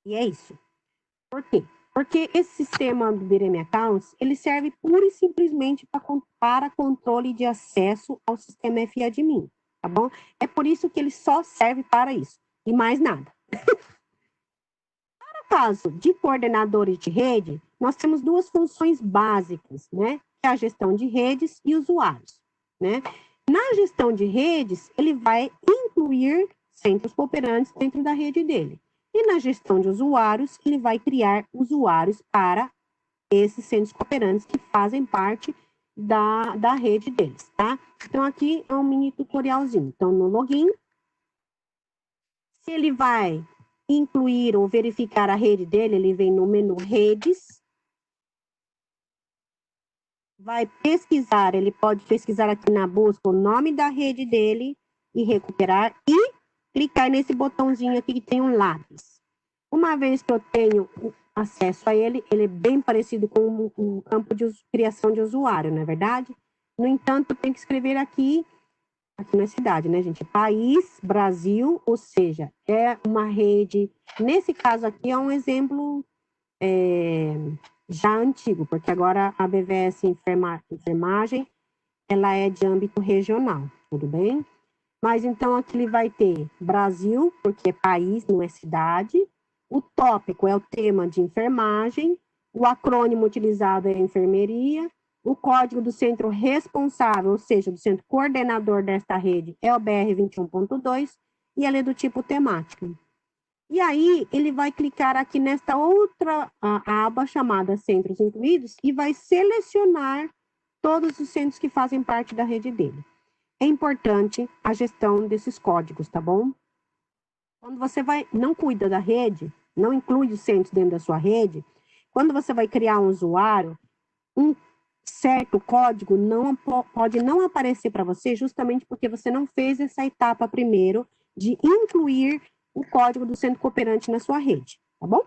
E é isso. Por quê? Porque esse sistema do Bireme Accounts, ele serve pura e simplesmente para controle de acesso ao sistema FAdmin, tá bom? É por isso que ele só serve para isso, e mais nada. No caso de coordenadores de rede, nós temos duas funções básicas, né? Que é a gestão de redes e usuários, né? Na gestão de redes, ele vai incluir centros cooperantes dentro da rede dele. E na gestão de usuários, ele vai criar usuários para esses centros cooperantes que fazem parte da rede deles, tá? Então, aqui é um mini tutorialzinho. Então, no login, se ele vai incluir ou verificar a rede dele, ele vem no menu redes, vai pesquisar, ele pode pesquisar aqui na busca o nome da rede dele e recuperar e clicar nesse botãozinho aqui que tem um lápis. Uma vez que eu tenho acesso a ele, ele é bem parecido com um campo de criação de usuário, não é verdade? No entanto, eu tenho que escrever aqui não é cidade, né, gente? País, Brasil, ou seja, é uma rede. Nesse caso aqui é um exemplo já antigo, porque agora a BVS Enfermagem, ela é de âmbito regional, tudo bem? Mas então aqui ele vai ter Brasil, porque é país, não é cidade. O tópico é o tema de enfermagem. O acrônimo utilizado é enfermeria. O código do centro responsável, ou seja, do centro coordenador desta rede, é o BR 21.2 e ela é do tipo temática. E aí, ele vai clicar aqui nesta outra aba chamada Centros Incluídos e vai selecionar todos os centros que fazem parte da rede dele. É importante a gestão desses códigos, tá bom? Quando você não cuida da rede, não inclui os centros dentro da sua rede, quando você vai criar um usuário, um certo código pode não aparecer para você justamente porque você não fez essa etapa primeiro de incluir o código do centro cooperante na sua rede, tá bom?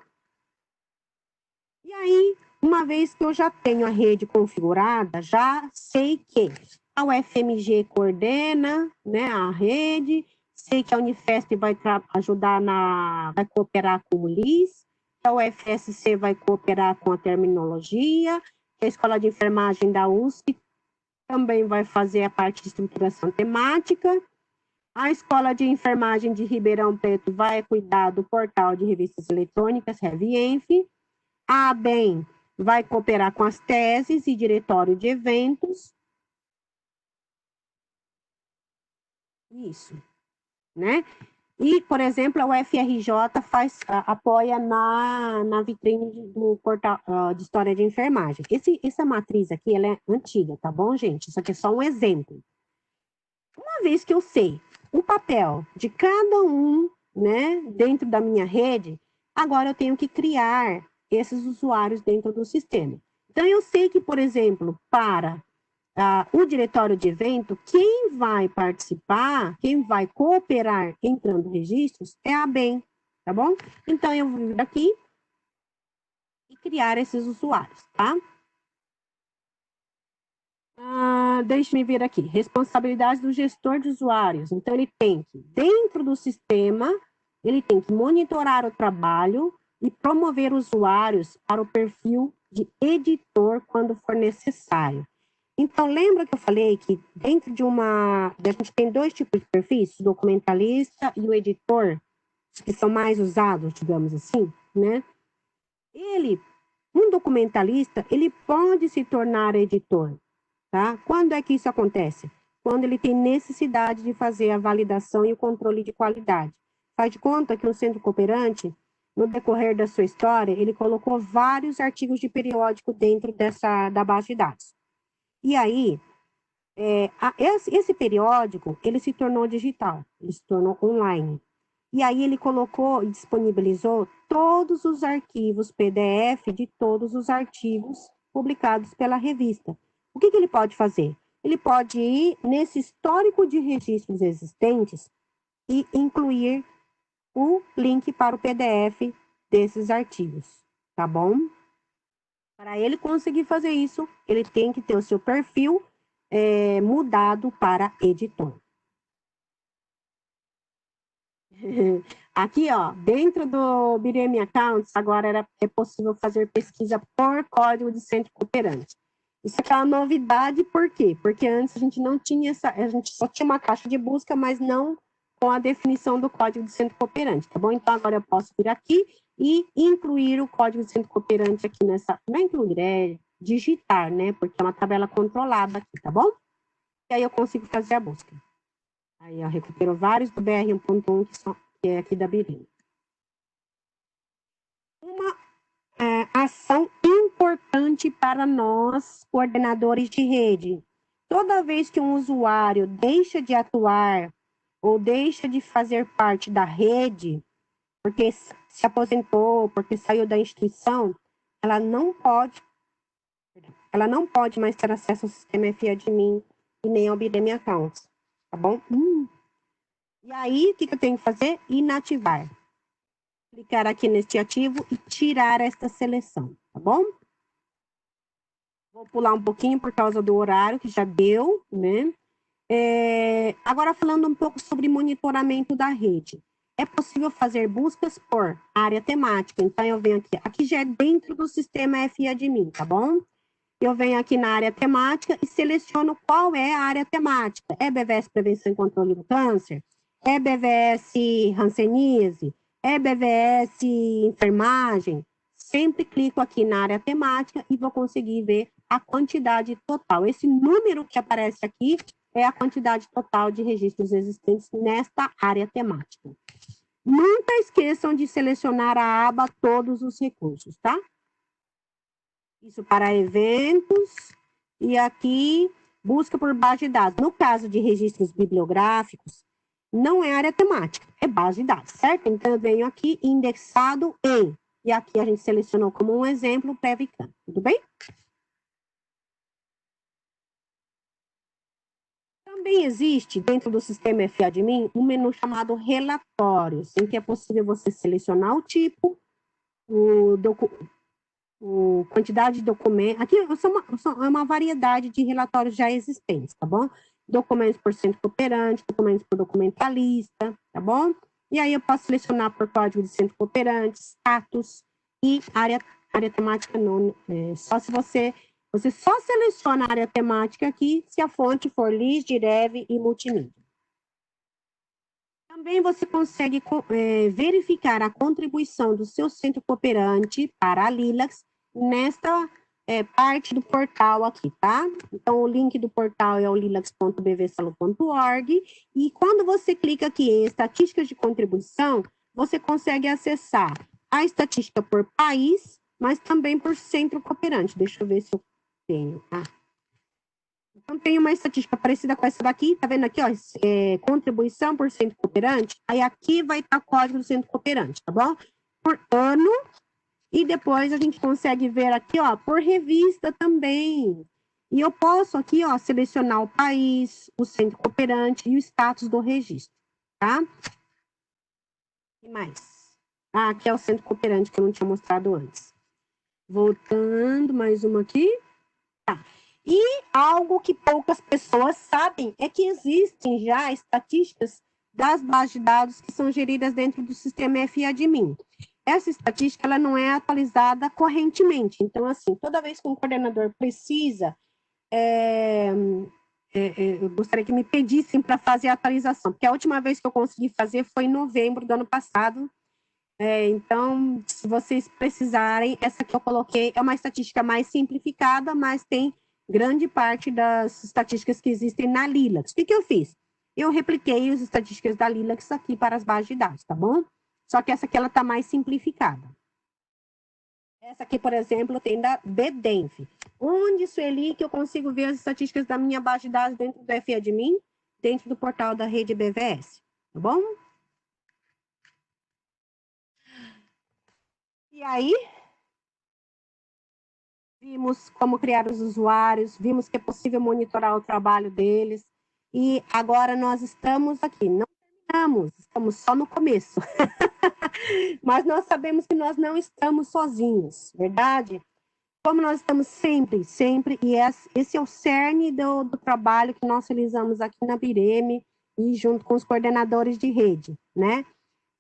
E aí, uma vez que eu já tenho a rede configurada, já sei que a UFMG coordena, né, a rede, sei que a Unifesp vai ajudar vai cooperar com o LIS, que a UFSC vai cooperar com a terminologia, que a Escola de Enfermagem da USP também vai fazer a parte de estruturação temática, a Escola de Enfermagem de Ribeirão Preto vai cuidar do portal de revistas eletrônicas, RevEnf, a ABEM vai cooperar com as teses e diretório de eventos. Isso, né? E, por exemplo, a UFRJ apoia na vitrine do portal de história de enfermagem. Essa matriz aqui, ela é antiga, tá bom, gente? Isso aqui é só um exemplo. Uma vez que eu sei o papel de cada um, né, dentro da minha rede, agora eu tenho que criar esses usuários dentro do sistema. Então, eu sei que, por exemplo, para o diretório de evento, quem vai participar, quem vai cooperar entrando registros é a BEM, tá bom? Então, eu vou vir aqui e criar esses usuários, tá? Deixe-me ver aqui. Responsabilidade do gestor de usuários. Então, ele tem que, dentro do sistema, ele tem que monitorar o trabalho e promover usuários para o perfil de editor quando for necessário. Então, lembra que eu falei que dentro a gente tem dois tipos de perfis, o documentalista e o editor, que são mais usados, digamos assim, né? Um documentalista, ele pode se tornar editor, tá? Quando é que isso acontece? Quando ele tem necessidade de fazer a validação e o controle de qualidade. Faz de conta que o centro cooperante, no decorrer da sua história, ele colocou vários artigos de periódico dentro da base de dados. E aí, esse periódico, ele se tornou digital, ele se tornou online. E aí ele colocou e disponibilizou todos os arquivos PDF de todos os artigos publicados pela revista. O que ele pode fazer? Ele pode ir nesse histórico de registros existentes e incluir o link para o PDF desses artigos, tá bom? Para ele conseguir fazer isso, ele tem que ter o seu perfil mudado para editor. Aqui, ó, dentro do BIREM Accounts, agora é possível fazer pesquisa por código de centro cooperante. Isso aqui é uma novidade, por quê? Porque antes a gente não tinha a gente só tinha uma caixa de busca, mas não com a definição do código de centro cooperante, tá bom? Então, agora eu posso vir aqui e incluir o código de centro cooperante aqui nessa, não é incluir, é digitar, né? Porque é uma tabela controlada aqui, tá bom? E aí eu consigo fazer a busca. Aí eu recupero vários do BR 1.1, que é aqui da BIREM. Uma ação importante para nós, coordenadores de rede. Toda vez que um usuário deixa de atuar ou deixa de fazer parte da rede, porque se aposentou, porque saiu da instituição, ela não pode mais ter acesso ao sistema FADMIN e nem ao BIREM Accounts, tá bom? E aí, o que eu tenho que fazer? Inativar. Clicar aqui neste ativo e tirar esta seleção, tá bom? Vou pular um pouquinho por causa do horário, que já deu, né? Agora, falando um pouco sobre monitoramento da rede. É possível fazer buscas por área temática. Então, eu venho aqui já é dentro do sistema FADMIN, tá bom? Eu venho aqui na área temática e seleciono qual é a área temática. É BVS Prevenção e Controle do Câncer? É BVS Hanseníase? É BVS Enfermagem? Sempre clico aqui na área temática e vou conseguir ver a quantidade total. Esse número que aparece aqui é a quantidade total de registros existentes nesta área temática. Nunca esqueçam de selecionar a aba Todos os Recursos, tá? Isso para eventos, e aqui, busca por base de dados. No caso de registros bibliográficos, não é área temática, é base de dados, certo? Então, eu venho aqui, indexado em, e aqui a gente selecionou como um exemplo, Prevican, tudo bem? Também existe, dentro do sistema FADMIN, um menu chamado Relatórios, em que é possível você selecionar o tipo, quantidade de documentos. Aqui é uma variedade de relatórios já existentes, tá bom? Documentos por centro cooperante, documentos por documentalista, tá bom? E aí eu posso selecionar por código de centro cooperante, status e área temática não. Só se você só seleciona a área temática aqui se a fonte for LIS, Direv e multimídia. Também você consegue verificar a contribuição do seu centro cooperante para a Lilacs nesta parte do portal aqui, tá? Então, o link do portal é o lilacs.bvsalu.org e quando você clica aqui em estatísticas de contribuição, você consegue acessar a estatística por país, mas também por centro cooperante. Deixa eu ver se eu tenho, tá? Então, tem uma estatística parecida com essa daqui, tá vendo aqui, ó, contribuição por centro cooperante, aí aqui vai estar o código do centro cooperante, tá bom? Por ano, e depois a gente consegue ver aqui, ó, por revista também. E eu posso aqui, ó, selecionar o país, o centro cooperante e o status do registro, tá? E mais? Aqui é o centro cooperante que eu não tinha mostrado antes. Voltando, mais uma aqui. Tá. E algo que poucas pessoas sabem é que existem já estatísticas das bases de dados que são geridas dentro do sistema FADMIN. Essa estatística ela não é atualizada correntemente. Então, assim, toda vez que um coordenador precisa, eu gostaria que me pedissem para fazer a atualização, porque a última vez que eu consegui fazer foi em novembro do ano passado. Então, se vocês precisarem, essa que eu coloquei é uma estatística mais simplificada, mas tem grande parte das estatísticas que existem na Lilacs. O que eu fiz? Eu repliquei as estatísticas da Lilacs aqui para as bases de dados, tá bom? Só que essa aqui ela está mais simplificada. Essa aqui, por exemplo, tem da BDENF. Onde, Sueli, que eu consigo ver as estatísticas da minha base de dados dentro do FADMIN, dentro do portal da rede BVS, tá bom? E aí, vimos como criar os usuários, vimos que é possível monitorar o trabalho deles, e agora nós estamos aqui, não terminamos, estamos só no começo. Mas nós sabemos que nós não estamos sozinhos, verdade? Como nós estamos sempre, e esse é o cerne do trabalho que nós realizamos aqui na BIREM e junto com os coordenadores de rede, né?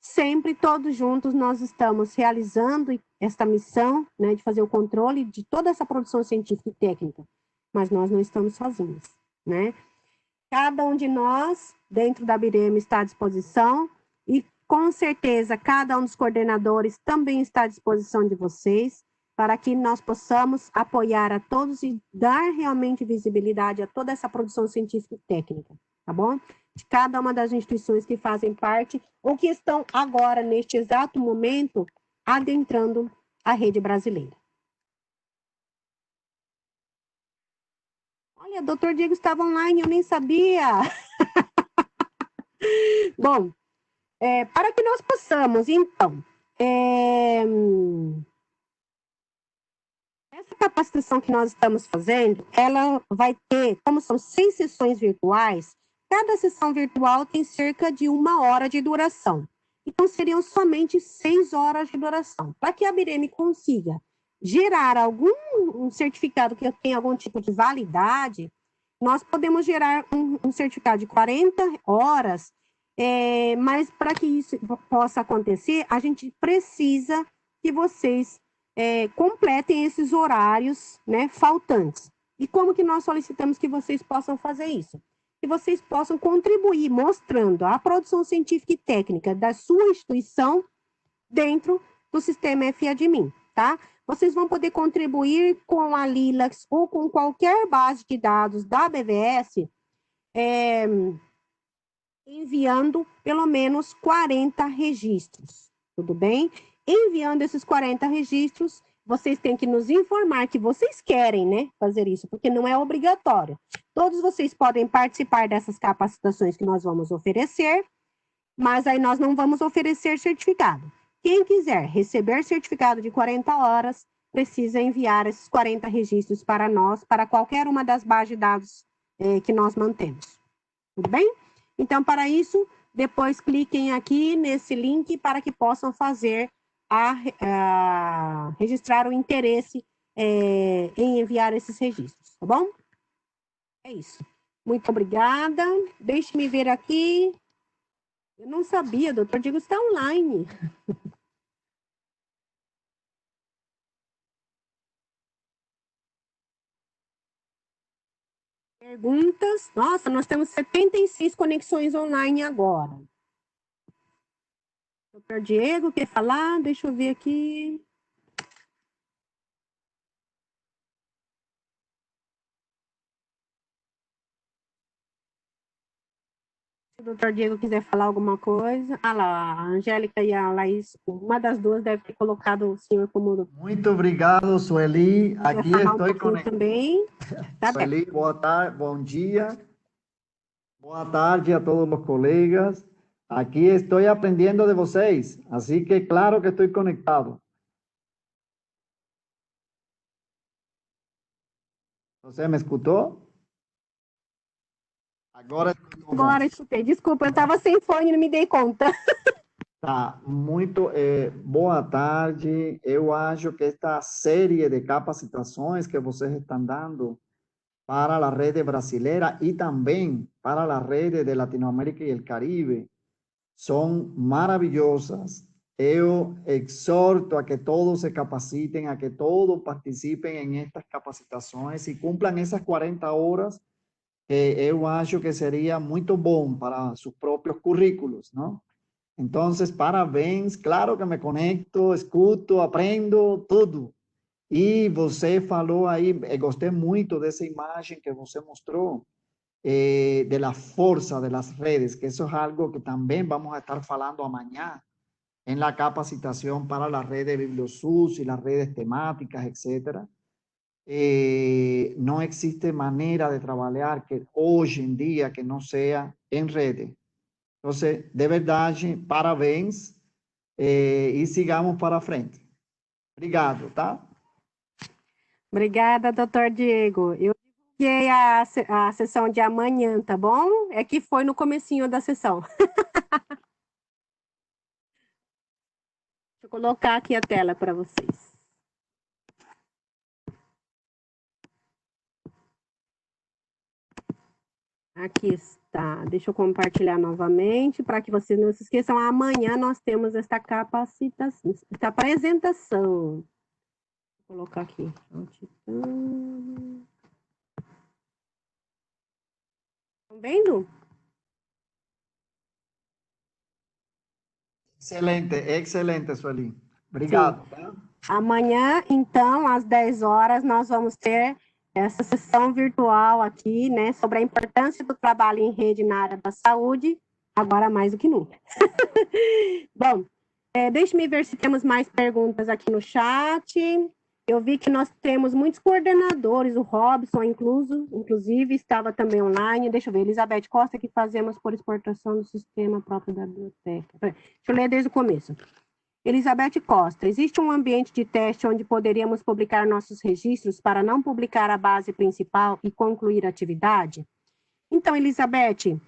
sempre todos juntos nós estamos realizando esta missão, né, de fazer o controle de toda essa produção científica e técnica, mas nós não estamos sozinhos, né? Cada um de nós, dentro da BIREMA, está à disposição e, com certeza, cada um dos coordenadores também está à disposição de vocês para que nós possamos apoiar a todos e dar realmente visibilidade a toda essa produção científica e técnica, tá bom? De cada uma das instituições que fazem parte ou que estão agora, neste exato momento, adentrando a rede brasileira. Olha, doutor Diego estava online, eu nem sabia. Bom, para que nós possamos, então, essa capacitação que nós estamos fazendo, ela vai ter, como são 6 sessões virtuais, cada sessão virtual tem cerca de 1 hora de duração. Então, seriam somente 6 horas de duração. Para que a BIREMA consiga gerar um certificado que tenha algum tipo de validade, nós podemos gerar um certificado de 40 horas, mas para que isso possa acontecer, a gente precisa que vocês completem esses horários, né, faltantes. E como que nós solicitamos que vocês possam fazer isso? Que vocês possam contribuir mostrando a produção científica e técnica da sua instituição dentro do sistema FADMIN, tá? Vocês vão poder contribuir com a Lilacs ou com qualquer base de dados da BVS, enviando pelo menos 40 registros, tudo bem? Enviando esses 40 registros, vocês têm que nos informar que vocês querem, né, fazer isso, porque não é obrigatório. Todos vocês podem participar dessas capacitações que nós vamos oferecer, mas aí nós não vamos oferecer certificado. Quem quiser receber certificado de 40 horas, precisa enviar esses 40 registros para nós, para qualquer uma das bases de dados que nós mantemos. Tudo bem? Então, para isso, depois cliquem aqui nesse link para que possam fazer registrar o interesse em enviar esses registros, tá bom? É isso. Muito obrigada. Deixe-me ver aqui. Eu não sabia, doutor Diego está online. Perguntas? Nossa, nós temos 76 conexões online agora. Doutor Diego, quer falar? Deixa eu ver aqui. Se o doutor Diego quiser falar alguma coisa. Ah lá, a Angélica e a Laís, uma das duas deve ter colocado o senhor como... Muito obrigado, Sueli. Aqui estou conectado. Também. Tá Sueli, boa tarde, bom dia. Boa tarde a todos os colegas. Aqui estou aprendendo de vocês, assim que claro que estou conectado. Você me escutou? Agora escutei. Desculpa, eu estava sem fone e não me dei conta. Tá, muito boa tarde. Eu acho que esta série de capacitações que vocês estão dando para a rede brasileira e também para a rede de Latinoamérica e o Caribe são maravilhosas. Eu exorto a que todos se capacitem, a que todos participem em estas capacitações e cumplam essas 40 horas, que eu acho que seria muito bom para seus próprios currículos, não? Então, parabéns. Claro que me conecto, escuto, aprendo tudo. E você falou aí, gostei muito dessa imagem que você mostrou, de la força de las redes, que eso es algo que también vamos a estar falando amanhã en la capacitación para la red de BiblioSUS y las redes temáticas, etcétera. No existe manera de trabajar que hoy en día que no sea en redes. Entonces, de verdad, parabéns e sigamos para frente. Obrigado, tá? Obrigada, doutor Diego. Eu divulguei a sessão de amanhã, tá bom? É que foi no comecinho da sessão. Deixa eu colocar aqui a tela para vocês. Aqui está. Deixa eu compartilhar novamente para que vocês não se esqueçam. Amanhã nós temos esta capacitação, esta apresentação. Vou colocar aqui. Estão vendo? Excelente, excelente, Sueli. Obrigado. Tá? Amanhã, então, às 10 horas, nós vamos ter essa sessão virtual aqui, né, sobre a importância do trabalho em rede na área da saúde, agora mais do que nunca. Bom, deixe-me ver se temos mais perguntas aqui no chat. Eu vi que nós temos muitos coordenadores, o Robson, inclusive, estava também online. Deixa eu ver, Elizabeth Costa, que fazemos por exportação do sistema próprio da biblioteca. Deixa eu ler desde o começo. Elizabeth Costa, existe um ambiente de teste onde poderíamos publicar nossos registros para não publicar a base principal e concluir a atividade? Então, Elizabeth,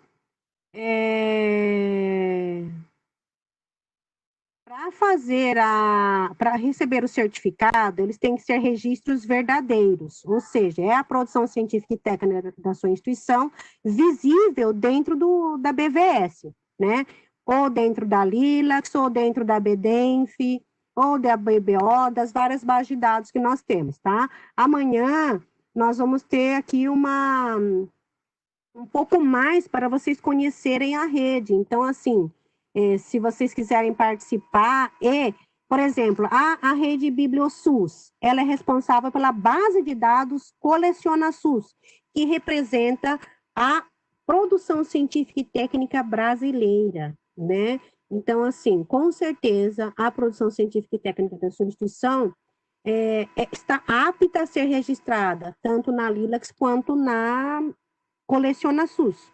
para receber o certificado, eles têm que ser registros verdadeiros, ou seja, é a produção científica e técnica da sua instituição visível dentro da BVS, né? Ou dentro da Lilacs, ou dentro da BDENF, ou da BBO, das várias bases de dados que nós temos, tá? Amanhã nós vamos ter aqui um pouco mais para vocês conhecerem a rede. Então, assim, se vocês quiserem participar, por exemplo, a rede BiblioSUS, ela é responsável pela base de dados ColecionaSUS, que representa a produção científica e técnica brasileira, né? Então, assim, com certeza, a produção científica e técnica da sua instituição está apta a ser registrada, tanto na Lilacs quanto na ColecionaSUS,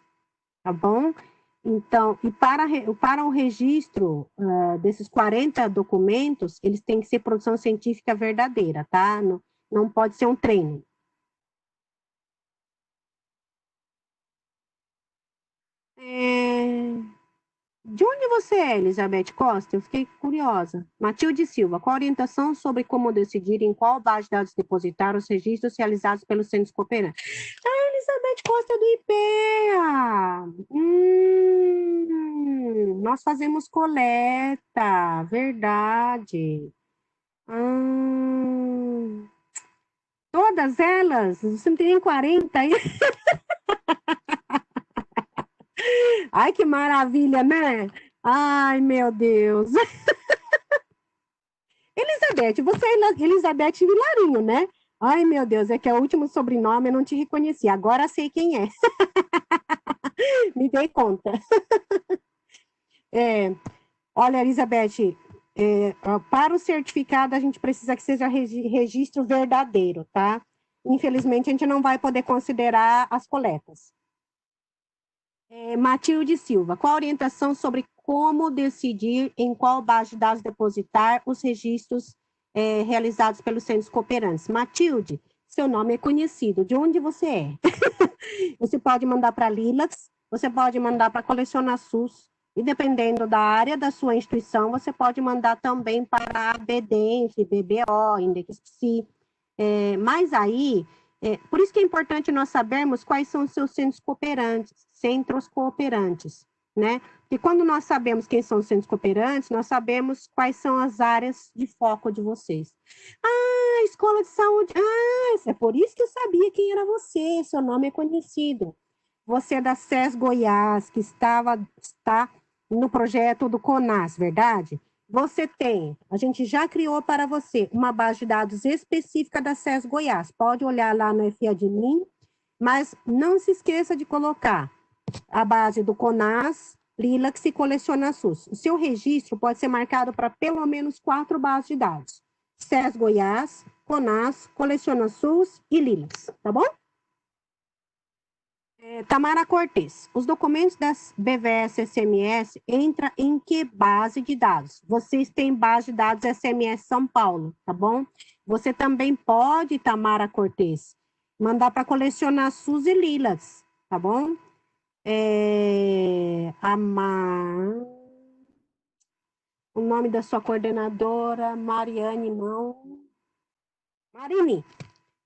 tá bom? Então, e para o registro desses 40 documentos, eles têm que ser produção científica verdadeira, tá? Não pode ser um treino. De onde você é, Elizabeth Costa? Eu fiquei curiosa. Matilde Silva, qual a orientação sobre como decidir em qual base de dados depositar os registros realizados pelos centros cooperantes? Elizabeth Costa do IPEA. Nós fazemos coleta, verdade. Todas elas? Você não tem nem 40 aí? Ai, que maravilha, né? Ai, meu Deus. Elizabeth, você é Elizabeth Vilarinho, né? Ai, meu Deus, é que é o último sobrenome, eu não te reconheci. Agora sei quem é. Me dei conta. Olha, Elizabeth, para o certificado a gente precisa que seja registro verdadeiro, tá? Infelizmente, a gente não vai poder considerar as coletas. Matilde Silva, qual a orientação sobre como decidir em qual base de dados depositar os registros realizados pelos centros cooperantes? Matilde, seu nome é conhecido. De onde você é? Você pode mandar para a Lilacs, você pode mandar para a ColecionaSUS, e dependendo da área da sua instituição, você pode mandar também para a BDENF, BBO, IndexPsi. Mas aí, por isso que é importante nós sabermos quais são os seus centros cooperantes, né? E quando nós sabemos quem são os centros cooperantes, nós sabemos quais são as áreas de foco de vocês. Escola de saúde. É por isso que eu sabia quem era você, seu nome é conhecido. Você é da SES Goiás, que está no projeto do CONAS, verdade? A gente já criou para você uma base de dados específica da SES Goiás. Pode olhar lá no FADMIN, mas não se esqueça de colocar a base do CONAS, Lilacs e ColecionaSUS. O seu registro pode ser marcado para pelo menos 4 bases de dados. SES Goiás, CONAS, ColecionaSUS e Lilacs, tá bom? Tamara Cortes, os documentos das BVS SMS entram em que base de dados? Vocês têm base de dados SMS São Paulo, tá bom? Você também pode, Tamara Cortes, mandar para ColecionaSUS e Lilacs, tá bom? O nome da sua coordenadora, Mariane, não.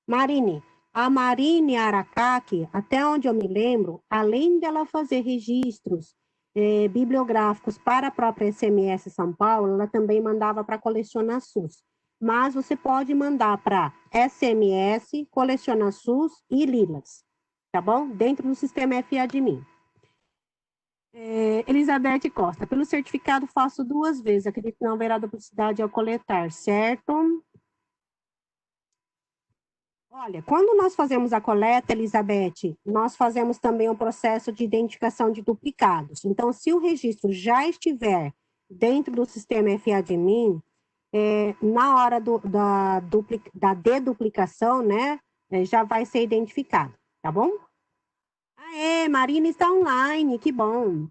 Marine. A Marine Aracaki, até onde eu me lembro, além dela fazer registros bibliográficos para a própria SMS São Paulo, ela também mandava para Coleciona SUS. Mas você pode mandar para SMS, Coleciona SUS e Lilas, tá bom? Dentro do sistema FADMIN. Elizabeth Costa, pelo certificado faço 2 vezes, acredito que não haverá duplicidade ao coletar, certo? Olha, quando nós fazemos a coleta, Elizabeth, nós fazemos também o processo de identificação de duplicados. Então, se o registro já estiver dentro do sistema FADMIN, na hora da deduplicação, né, já vai ser identificado, tá bom? Marina está online, que bom.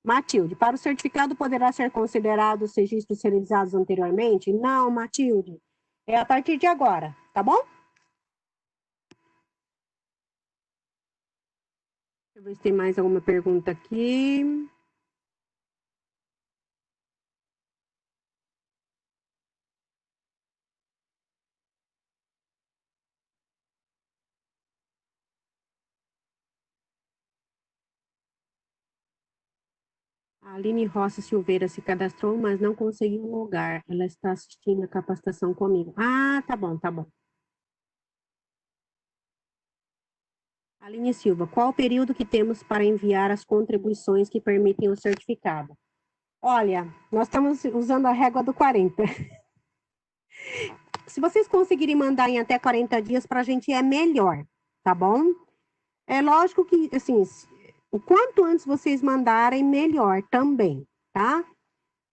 Matilde, para o certificado poderá ser considerado os registros realizados anteriormente? Não, Matilde, é a partir de agora, tá bom? Deixa eu ver se tem mais alguma pergunta aqui. A Aline Rossi Silveira se cadastrou, mas não conseguiu logar. Ela está assistindo a capacitação comigo. Ah, tá bom, tá bom. Aline Silva, qual o período que temos para enviar as contribuições que permitem o certificado? Olha, nós estamos usando a régua do 40. Se vocês conseguirem mandar em até 40 dias, para a gente é melhor, tá bom? É lógico que, assim, o quanto antes vocês mandarem, melhor também, tá?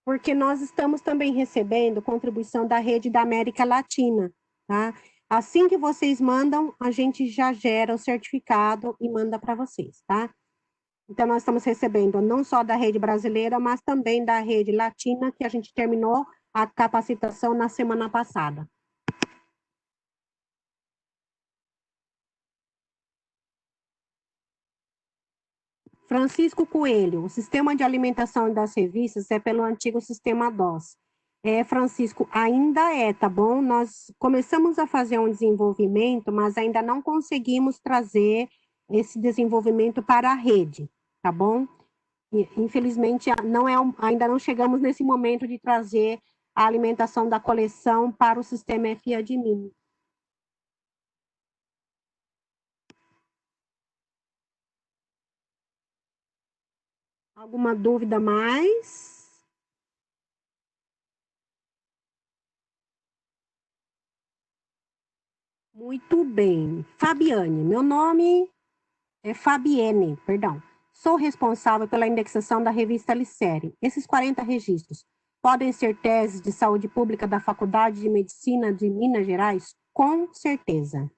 Porque nós estamos também recebendo contribuição da rede da América Latina, tá? Assim que vocês mandam, a gente já gera o certificado e manda para vocês, tá? Então, nós estamos recebendo não só da rede brasileira, mas também da rede latina, que a gente terminou a capacitação na semana passada. Francisco Coelho, o sistema de alimentação das revistas é pelo antigo sistema DOS. Francisco, ainda tá bom? Nós começamos a fazer um desenvolvimento, mas ainda não conseguimos trazer esse desenvolvimento para a rede, tá bom? Infelizmente, ainda não chegamos nesse momento de trazer a alimentação da coleção para o sistema FADMIN. Alguma dúvida mais? Muito bem. Fabiane, meu nome é Fabienne, perdão. Sou responsável pela indexação da revista Alicere. Esses 40 registros podem ser teses de saúde pública da Faculdade de Medicina de Minas Gerais? Com certeza,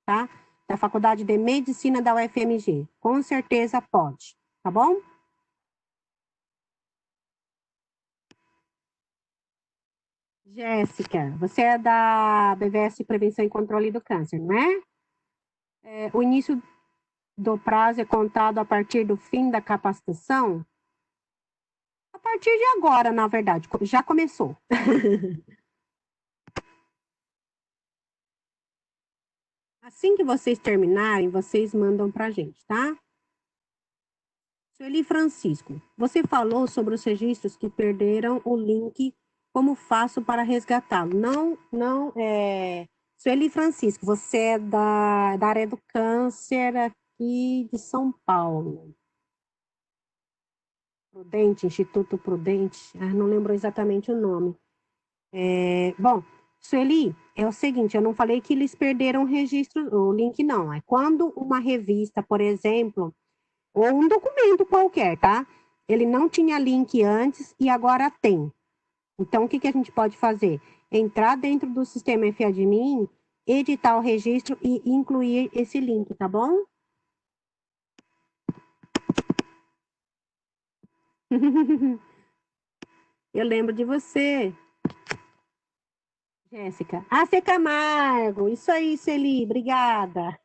tá? Da Faculdade de Medicina da UFMG. Com certeza pode, tá bom? Jéssica, você é da BVS Prevenção e Controle do Câncer, não é? O início do prazo é contado a partir do fim da capacitação? A partir de agora, na verdade, já começou. Assim que vocês terminarem, vocês mandam para a gente, tá? Sueli Francisco, você falou sobre os registros que perderam o link. Como faço para resgatá-lo? Sueli Francisco, você é da área do câncer aqui de São Paulo. Prudente, Instituto Prudente, não lembro exatamente o nome. Bom, Sueli, é o seguinte, eu não falei que eles perderam o registro, o link não. É quando uma revista, por exemplo, ou um documento qualquer, tá? Ele não tinha link antes e agora tem. Então, o que a gente pode fazer? Entrar dentro do sistema FADMIN, editar o registro e incluir esse link, tá bom? Eu lembro de você, Jéssica. C. Camargo, isso aí, Celi, obrigada.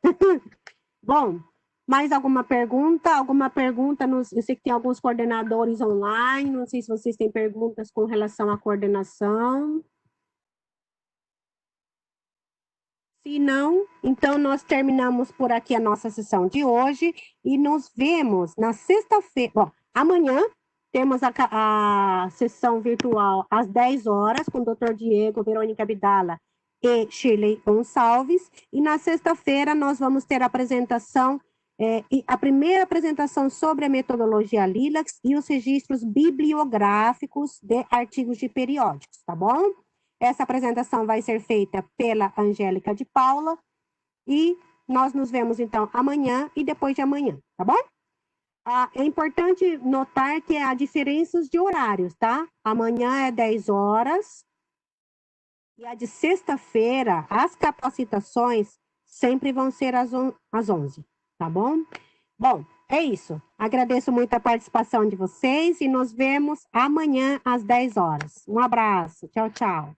Bom, mais alguma pergunta? Alguma pergunta? Eu sei que tem alguns coordenadores online, não sei se vocês têm perguntas com relação à coordenação. Se não, então nós terminamos por aqui a nossa sessão de hoje e nos vemos na sexta-feira. Bom, amanhã temos a sessão virtual às 10 horas com o Dr. Diego, Verônica Abdala e Shirley Gonçalves. E na sexta-feira nós vamos ter a apresentação, a primeira apresentação sobre a metodologia Lilacs e os registros bibliográficos de artigos de periódicos, tá bom? Essa apresentação vai ser feita pela Angélica de Paula e nós nos vemos, então, amanhã e depois de amanhã, tá bom? É importante notar que há diferenças de horários, tá? Amanhã é 10 horas e a de sexta-feira, as capacitações sempre vão ser às 11, tá bom? Bom, é isso. Agradeço muito a participação de vocês e nos vemos amanhã às 10 horas. Um abraço. Tchau, tchau.